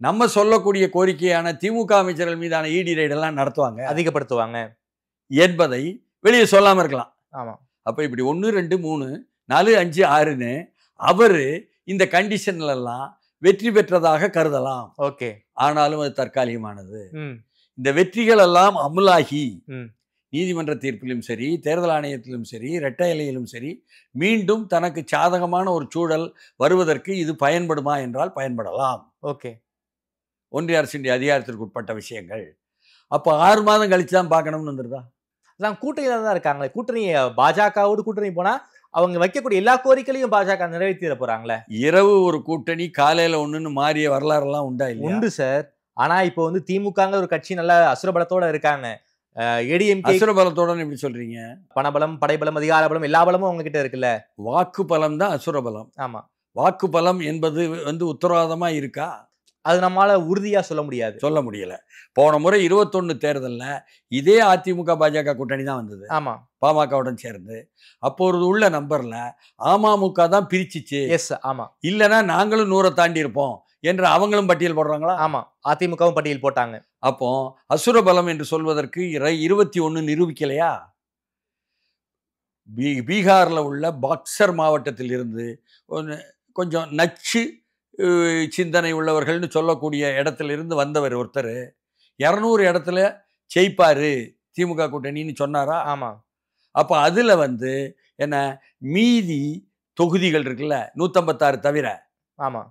நம்ம சொல்லக்கூடிய கோரிக்கையான திமுக அமைச்சர்கள் மீதான இடி ரைடெல்லாம் நடத்துவாங்க, அதிகப்படுத்துவாங்க என்பதை வெளியே சொல்லாம இருக்கலாம். அப்ப இப்படி 1 2 3 4 5 6ன்னு அவரு இந்த கண்டிஷன்ல எல்லாம் வெற்றி பெற்றதாக கருதலாம். ஆனாலும் அது தற்காலிகமானது. இந்த வெற்றிகள் எல்லாம் அமுலாகி நீதிமன்ற தீர்ப்பிலும் சரி, தேர்தல் ஆணையத்திலும் சரி, இரட்டை இலையிலும் சரி, மீண்டும் தனக்கு சாதகமான ஒரு சூழல் வருவதற்கு இது பயன்படுமா என்றால் பயன்படலாம். ஒன்றிய அரசின் அதிகாரத்திற்கு உட்பட்ட விஷயங்கள். அப்போ 6 மாதம் கழிச்சு தான் பார்க்கணும்னு வந்துருதா? அதான் கூட்டணியில தான் இருக்காங்களே. கூட்டணி பாஜகவோடு கூட்டணி போனா அவங்க வைக்கக்கூடிய எல்லா கோரிக்கைகளையும் பாஜக நிறைவேற்றிட போறாங்களே. இரவு ஒரு கூட்டணி, காலையில ஒண்ணுன்னு மாறிய வரலாறு எல்லாம் உண்டா? இல்லை, உண்டு சார். ஆனா இப்போ திமுகங்க ஒரு கட்சி நல்ல அசுரபலத்தோட இருக்காங்க. ஏடிஎம்கே அசுர பலத்தோட எப்படி சொல்றீங்க? பணபலம், படைபலம், அதிகார பலம் எல்லா பலமும் அவங்க கிட்ட இருக்குல்ல. வாக்கு பலம் தான் அசுர பலம். ஆமா, வாக்கு பலம் என்பது உத்தரவாதமா இருக்கா? அது நம்மளால உறுதியா சொல்ல முடியாது. சொல்ல முடியல. போன முறை 21 தேர்தல்ல இதே அதிமுக பாஜக கூட்டணி தான் வந்தது. ஆமா, பாமகவுடன் சேர்ந்து. அப்போ ஒரு உள்ள நம்பர்ல அமமுக தான் பிரிச்சிச்சு. எஸ், ஆமா, இல்லைன்னா நாங்களும் 100 தாண்டி இருப்போம் என்று அவங்களும் பட்டியல் போடுறாங்களா? ஆமா, அதிமுகவும் பட்டியல் போட்டாங்க. அப்போ அசுர பலம் என்று சொல்வதற்கு 21 நிரூபிக்கலையா? பீகார்ல உள்ள பக்சர் மாவட்டத்தில் இருந்து கொஞ்சம் நச்சு சிந்தனை உள்ளவர்கள்னு சொல்லக்கூடிய இடத்துல இருந்து வந்தவர் ஒருத்தர் 200 இடத்துல ஜெயிப்பாரு திமுக கூட்டணின்னு சொன்னாரா? ஆமா. அப்போ அதுல என்ன மீதி தொகுதிகள் இருக்குல்ல 156 தவிர, ஆமா,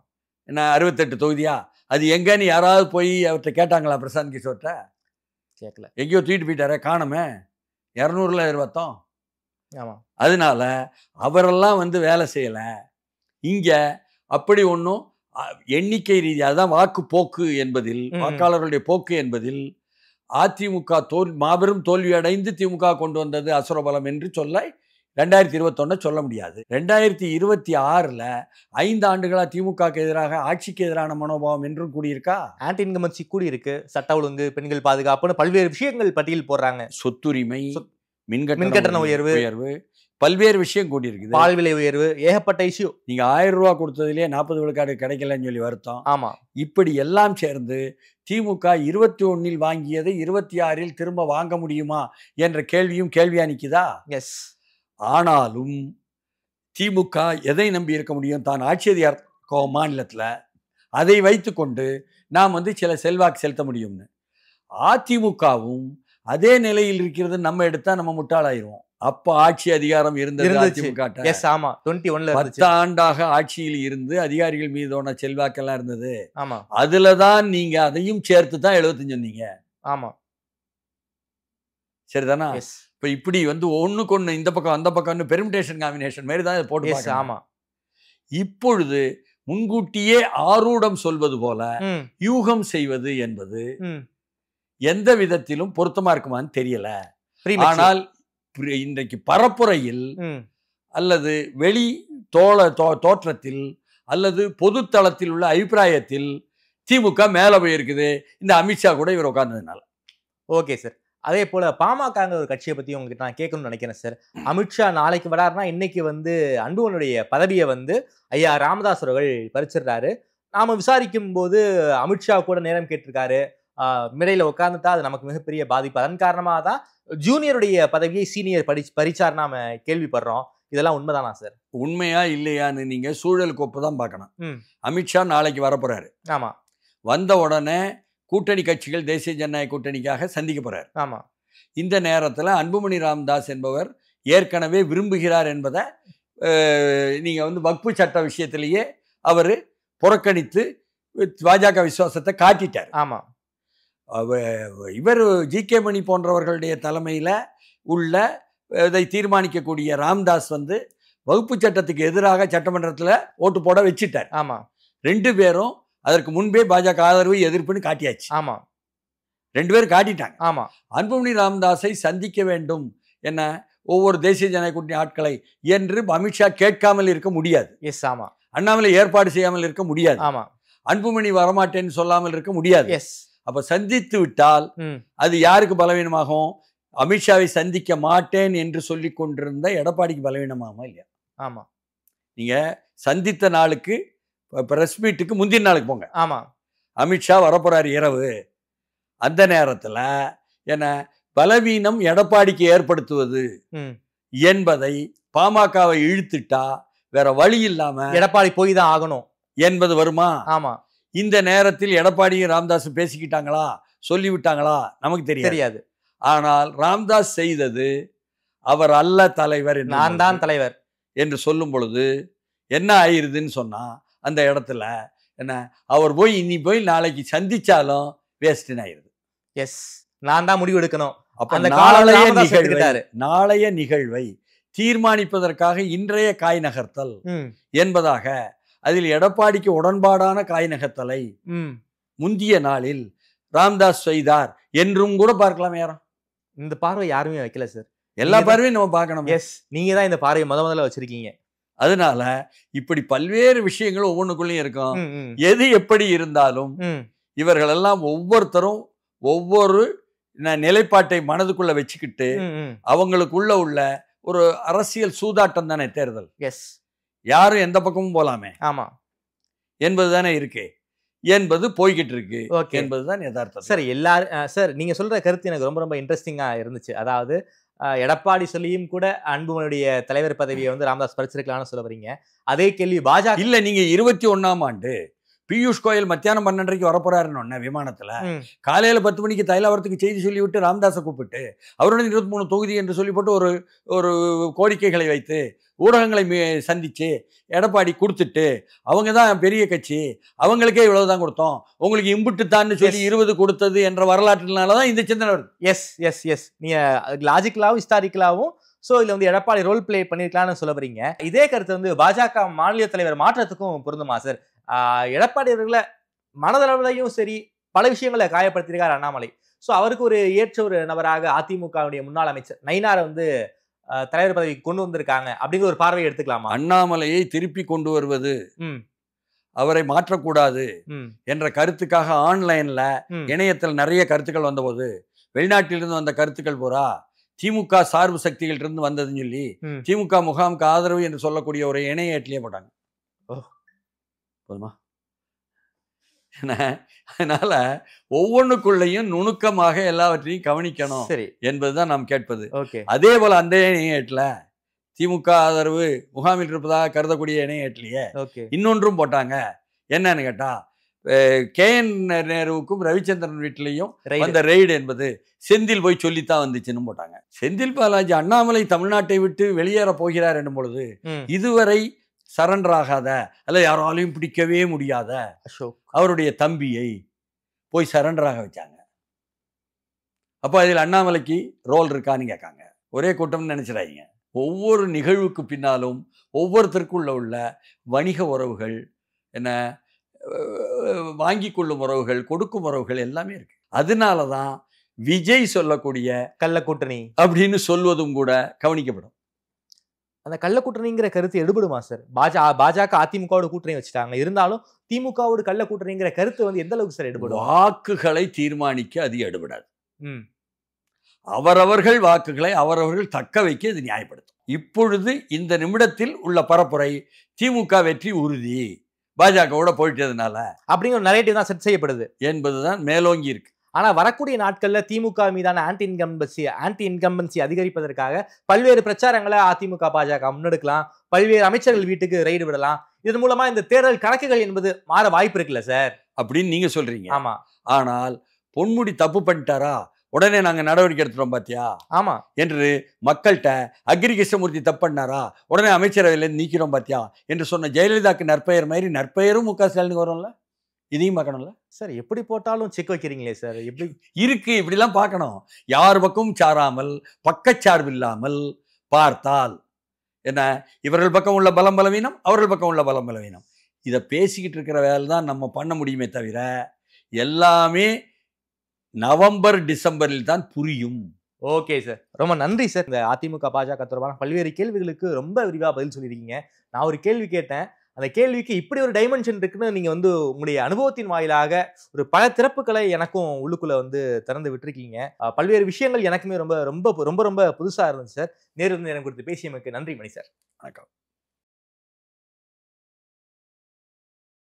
என்ன 68 தொகுதியா, அது எங்கன்னு யாராவது போய் அவர்கிட்ட கேட்டாங்களா? பிரசாந்த் கிஷோர்ட்ட கேட்கல. எங்கேயோ தூக்கிட்டு போயிட்டாரே, காணமே. 200ல இருபத்தோம். ஆமா, அதனால அவரெல்லாம் வேலை செய்யல. இங்க அப்படி ஒன்றும் எண்ணிக்கை ரீதியாக தான் வாக்கு போக்கு என்பதில், வாக்காளர்களுடைய போக்கு என்பதில் அதிமுக மாபெரும் தோல்வி அடைந்து திமுக கொண்டு வந்தது அசுரபலம் என்று சொல்ல 2021 சொல்ல முடியாது. 2026ல் 5 ஆண்டுகளா திமுகக்கு எதிராக ஆட்சிக்கு எதிரான மனோபாவம் என்றும் கூடியிருக்கா? ஆன்டி இன்கமன்சி கூடி இருக்கு. சட்ட ஒழுங்கு, பெண்கள் பாதுகாப்புன்னு பல்வேறு விஷயங்கள் பட்டியல் போடுறாங்க. சொத்துரிமை, மின்கட்டண உயர்வு, பல்வேறு விஷயம் கூட்டியிருக்குது. பால் விலை உயர்வு, ஏகப்பட்ட இஷ்யூ. நீங்க 1000 ரூபா கொடுத்ததுலேயே 40 விழுக்காடு கிடைக்கலன்னு சொல்லி வருத்தம். ஆமா, இப்படி எல்லாம் சேர்ந்து திமுக 21 வாங்கியதை 26 திரும்ப வாங்க முடியுமா என்ற கேள்வியா நிக்குதா? எஸ். ஆனாலும் திமுக எதை நம்பி இருக்க முடியும்? தான் ஆட்சி அதிகாரம் மாநிலத்துல அதை வைத்துக்கொண்டு நாம் சில செல்வாக்கு செலுத்த முடியும்னு. அதிமுகவும் அதே நிலையில் இருக்கிறது. நம்ம எடுத்தா நம்ம முட்டாளாயிருவோம். அப்ப ஆட்சி அதிகாரம் இருந்தது அதிமுக. 10 ஆண்டாக ஆட்சியில் இருந்து அதிகாரிகள் மீதான செல்வாக்கெல்லாம் இருந்தது. ஆமா, அதுலதான் நீங்க அதையும் சேர்த்து தான் 75 சொன்னீங்க. ஆமா, சரிதானா? இப்ப இப்படி ஒண்ணுக்கு ஒண்ணு இந்த பக்கம் அந்த பக்கம் பெர்மிடேஷன் காம்பினேஷன் மாதிரி தான் போட்டு. ஆமா, இப்பொழுது முன்கூட்டியே ஆரூடம் சொல்வது போல யூகம் செய்வது என்பது எந்த விதத்திலும் பொருத்தமா இருக்குமான்னு தெரியல. ஆனால் இன்றைக்கு பரப்புரையில் அல்லது வெளி தோற்றத்தில் அல்லது பொது தளத்தில் உள்ள அபிப்பிராயத்தில் திமுக மேல போயிருக்குது. இந்த அமித்ஷா கூட இவர் உட்கார்ந்ததுனால. Okay sir. அதே போல பாமகங்க ஒரு கட்சியை பத்தி உங்களுக்கு நான் கேட்கணும்னு நினைக்கிறேன் சார். அமித்ஷா நாளைக்கு வராருன்னா இன்னைக்கு அன்புமனுடைய பதவியை ஐயா ராமதாஸ் அவர்கள் பறிச்சிடுறாரு. நாம விசாரிக்கும் போது அமித்ஷா கூட நேரம் கேட்டிருக்காரு. மேடையில உட்கார்ந்துட்டா அது நமக்கு மிகப்பெரிய பாதிப்பு. அதன் காரணமாக தான் ஜூனியருடைய பதவியை சீனியர் பறிச்சார் நாம கேள்விப்படுறோம். இதெல்லாம் உண்மைதானா சார்? உண்மையா இல்லையான்னு நீங்க சூழல் கோப்பு தான் பார்க்கணும். அமித்ஷா நாளைக்கு வரப்போறாரு. ஆமா. வந்த உடனே கூட்டணி கட்சிகள் தேசிய ஜனநாயக கூட்டணிக்காக சந்திக்க போறாரு. ஆமா. இந்த நேரத்தில் அன்புமணி ராமதாஸ் என்பவர் ஏற்கனவே விரும்புகிறார் என்பதை நீங்க வக்பு சட்ட விஷயத்திலேயே அவர் புறக்கணித்து பாஜக விசுவாசத்தை காட்டிட்டார். ஆமா. இவர் ஜி.கே. மணி போன்றவர்களுடைய தலைமையில் உள்ள இதை தீர்மானிக்கக்கூடிய ராம்தாஸ் வகுப்பு சட்டத்துக்கு எதிராக சட்டமன்றத்தில் ஓட்டு போட வச்சுட்டார். ஆமா. 2 பேரும் அதற்கு முன்பே பாஜக ஆதரவு எதிர்ப்புன்னு காட்டியாச்சு. ஆமா. 2 பேரும் காட்டிட்டாங்க. ஆமா. அன்புமணி ராமதாஸை சந்திக்க வேண்டும் என்ன ஒவ்வொரு தேசிய ஜனநாயக கூட்டணி ஆட்களை என்று அமித்ஷா கேட்காமல் இருக்க முடியாது. எஸ். ஆமா. அண்ணாமலை ஏற்பாடு செய்யாமல் இருக்க முடியாது. ஆமா. அன்புமணி வரமாட்டேன்னு சொல்லாமல் இருக்க முடியாது. எஸ். அப்ப சந்தித்து விட்டால் அது யாருக்கு பலவீனமாகும்? அமித்ஷாவை சந்திக்க மாட்டேன் என்று சொல்லி கொண்டிருந்த எடப்பாடிக்கு பலவீனமாகுமா இல்லையா? ஆமா. நீங்க சந்தித்த நாளுக்கு பிரஸ் மீட்டுக்கு முந்தின நாளுக்கு போங்க. ஆமா. அமித்ஷா வரப்போறாரு இரவு. அந்த நேரத்துல என்ன பலவீனம் எடப்பாடிக்கு ஏற்படுத்துவது என்பதை பாமகவை இழுத்துட்டா வேற வழி இல்லாம எடப்பாடி போய் தான் ஆகணும் என்பது வருமா? ஆமா. இந்த நேரத்தில் எடப்பாடியும் ராமதாஸும் பேசிக்கிட்டாங்களா, சொல்லிவிட்டாங்களா நமக்கு தெரியாது. ஆனால் ராமதாஸ் செய்தது அவர் அல்ல தலைவர், நான் தான் தலைவர் என்று சொல்லும் பொழுது என்ன ஆயிருதுன்னு சொன்னா அந்த இடத்துல என்ன அவர் போய் இன்னி போய் நாளைக்கு சந்திச்சாலும் வேஸ்ட்னு ஆயிருது. எஸ், நான் தான் முடிவு எடுக்கணும். அப்ப நாளைய நிகழ்வை தீர்மானிப்பதற்காக இன்றைய காய் நகர்த்தல் என்பதாக அதில் எடப்பாடிக்கு உடன்பாடான காய் நகர்த்தலை முந்திய நாளில் ராம்தாஸ் செய்தார் என்றும் கூட பார்க்கலாம். யாரும் இந்த பார்வை யாருமே வைக்கல சார். எல்லா பார்வையும் நம்ம பார்க்கணும். எஸ், நீங்க தான் இந்த பார்வையை முதல்ல வச்சிருக்கீங்க. அதனால இப்படி பல்வேறு விஷயங்கள் ஒவ்வொன்றுக்குள்ளேயும் இருக்கும். எது எப்படி இருந்தாலும் இவர்களெல்லாம் ஒவ்வொருத்தரும் ஒவ்வொரு நிலைப்பாட்டை மனதுக்குள்ள வச்சுக்கிட்டு அவங்களுக்குள்ள உள்ள ஒரு அரசியல் சூதாட்டம் தானே தேர்தல். எஸ், யாரும் எந்த பக்கமும் போலாமே. ஆமா என்பது தானே இருக்கு, என்பது போய்கிட்டு இருக்கு என்பதுதான் யதார்த்தம். சார் எல்லாரும் சார் நீங்க சொல்ற கருத்து எனக்கு ரொம்ப ரொம்ப இன்ட்ரெஸ்டிங்கா இருந்துச்சு. அதாவது எடப்பாடி சொல்லியும் கூட அன்புமணியுடைய தலைவர் பதவியை வந்து ராமதாஸ் பறிச்சிருக்கலாம்னு சொல்ல வரீங்க. அதே கேள்வி பாஜக இல்ல, நீங்க 21ஆம் ஆண்டு பியூஷ் கோயல் மத்தியானம் 12:30 வரப்போறாருன்னு விமானத்துல காலையில 10 மணிக்கு தைலாவரத்துக்கு செய்தி சொல்லிவிட்டு ராமதாஸை கூப்பிட்டு அவருடன் 23 தொகுதி என்று சொல்லி போட்டு ஒரு கோரிக்கைகளை வைத்து ஊடகங்களை சந்திச்சு எடப்பாடி கொடுத்துட்டு அவங்க தான் பெரிய கட்சி, அவங்களுக்கே இவ்வளவுதான் கொடுத்தோம், உங்களுக்கு இம்புட்டுத்தான்னு சொல்லி 20 கொடுத்தது என்ற வரலாற்றுனாலதான் இந்த சிந்தனை வருது. எஸ் எஸ் எஸ், நீங்க லாஜிக்கலாவும் ஹிஸ்டாரிக்கலாவும் சோ இதுல வந்து எடப்பாடி ரோல் பிளே பண்ணிருக்கலாம்னு சொல்ல வரீங்க. இதே கருத்து வந்து பாஜக மாநில தலைவர் மாற்றத்துக்கும் பொருந்துமா சார்? எடப்பாடி அவர்களை மனதளவுலையும் சரி பல விஷயங்களை காயப்படுத்திருக்காரு அண்ணாமலை. ஸோ அவருக்கு ஒரு ஏற்ற ஒரு நபராக அதிமுகவுடைய முன்னாள் அமைச்சர் நயினாரை வந்து தலைவர் பதவிக்கு கொண்டு வந்திருக்காங்க அப்படிங்கிற ஒரு பார்வையை எடுத்துக்கலாமா? அண்ணாமலையை திருப்பி கொண்டு வருவது, அவரை மாற்றக்கூடாது என்ற கருத்துக்காக ஆன்லைன்ல இணையத்தில் நிறைய கருத்துக்கள் வந்தபோது வெளிநாட்டிலிருந்து வந்த கருத்துக்கள் பூரா திமுக சார்பு சக்திகள் இருந்து வந்ததுன்னு சொல்லி திமுக முகாமுக்கு ஆதரவு என்று சொல்லக்கூடிய ஒரு இணைய ஏட்டிலேயே போட்டாங்க. போதுமா? அதனால ஒவ்வொன்றுக்குள்ளையும் நுணுக்கமாக எல்லாவற்றையும் கவனிக்கணும் என்பதுதான் நாம் கேட்பது. அதே போல அந்த இணையேட்டில் திமுக ஆதரவு முகாமில் இருப்பதாக கருதக்கூடிய இணையேட்டிலேயே இன்னொன்றும் போட்டாங்க. என்னன்னு கேட்டா KN நேருவுக்கும் ரவிச்சந்திரன் வீட்டிலையும் வந்த ரெய்டு என்பது செந்தில் போய் சொல்லித்தான் வந்துச்சுன்னு போட்டாங்க. செந்தில் பாலாஜி அண்ணாமலை தமிழ்நாட்டை விட்டு வெளியேற போகிறார் என்னும் பொழுது இதுவரை சரண்டர் ஆகாத அல்ல யாராலையும் பிடிக்கவே முடியாத அவருடைய தம்பியை போய் சரண்டர் ஆக வச்சாங்க. அப்போ அதில் அண்ணாமலைக்கு ரோல் இருக்கான்னு கேட்காங்க. ஒரே கூட்டம்னு நினைச்சிடாதீங்க. ஒவ்வொரு நிகழ்வுக்கு பின்னாலும் ஒவ்வொருத்தருக்குள்ள உள்ள வணிக உறவுகள், என்ன வாங்கி கொள்ளும் உறவுகள், கொடுக்கும் உறவுகள் எல்லாமே இருக்கு. அதனாலதான் விஜய் சொல்லக்கூடிய கள்ள கூட்டணி அப்படின்னு சொல்வதும் கூட கவனிக்கப்படும். அந்த கள்ள கூட்டணிங்கிற கருத்து எடுபடுமா சார்? பாஜக அதிமுகவோட கூட்டணி வச்சுட்டாங்க, இருந்தாலும் திமுகவோட கள்ள கூட்டணிங்கிற கருத்து வந்து எந்த அளவுக்கு சார் எடுபடும்? வாக்குகளை தீர்மானிக்க அது எடுபடாது. அவரவர்கள் வாக்குகளை அவரவர்கள் தக்க வைக்க இது நியாயப்படுத்தும். இப்பொழுது இந்த நிமிடத்தில் உள்ள பரப்புரை திமுக வெற்றி உறுதி, பாஜகவோட போயிட்டதுனால அப்படிங்கிற நரேட்டிவ் தான் செட் செய்யப்படுது என்பதுதான் மேலோங்கி இருக்கு. ஆனா வரக்கூடிய நாட்கள்ல திமுக மீதான ஆன்டி இன்கம்பன்சி அதிகரிப்பதற்காக பல்வேறு பிரச்சாரங்களை அதிமுக பாஜக முன்னெடுக்கலாம், பல்வேறு அமைச்சர்கள் வீட்டுக்கு ரெய்டு விடலாம். இதன் மூலமா இந்த தேர்தல் கணக்குகள் என்பது மாற வாய்ப்பு இருக்குல்ல சார் அப்படின்னு நீங்க சொல்றீங்க. ஆமா, ஆனால் பொன்முடி தப்பு பண்ணிட்டாரா உடனே நாங்க நடவடிக்கை எடுத்துறோம் பாத்தியா ஆமா என்று மக்கள்கிட்ட, அக்ரி கிருஷ்ணமூர்த்தி தப்பு பண்ணாரா உடனே அமைச்சரவையில நீக்கிறோம் பாத்தியா என்று சொன்ன ஜெயலலிதாக்கு நற்பெயர் மாதிரி நற்பெயரும் முக ஸ்டாலினுக்கு வரும்ல. இதையும் பார்க்கணும்ல சார். எப்படி போட்டாலும் செக் வைக்கிறீங்களே சார், எப்படி இருக்கு? இப்படிலாம் பார்க்கணும். யார் பக்கமும் சாராமல் பக்கச்சார்பு இல்லாமல் பார்த்தால் என்ன, இவர்கள் பக்கம் உள்ள பலம் பலவீனம், அவர்கள் பக்கம் உள்ள பலம் பலவீனம், இதை பேசிக்கிட்டு இருக்கிற வேலை தான் நம்ம பண்ண முடியுமே தவிர எல்லாமே நவம்பர் டிசம்பரில் தான் புரியும். ஓகே சார், ரொம்ப நன்றி சார். இந்த அதிமுக பாஜக தொடர்பான பல்வேறு கேள்விகளுக்கு ரொம்ப விரிவாக பதில் சொல்லியிருக்கீங்க. நான் ஒரு கேள்வி கேட்டேன், அந்த கேள்விக்கு இப்படி ஒரு டைமென்ஷன் இருக்குன்னு நீங்க வந்து உங்களுடைய அனுபவத்தின் வாயிலாக ஒரு பல திறப்புகளை எனக்கும் உள்ளுக்குள்ள வந்து திறந்து விட்டுருக்கீங்க. பல்வேறு விஷயங்கள் எனக்குமே ரொம்ப ரொம்ப ரொம்ப ரொம்ப புதுசா இருந்துச்சு சார். நேரில் நேரம் கொடுத்து பேசியமைக்கு நன்றி மணி சார். வணக்கம்.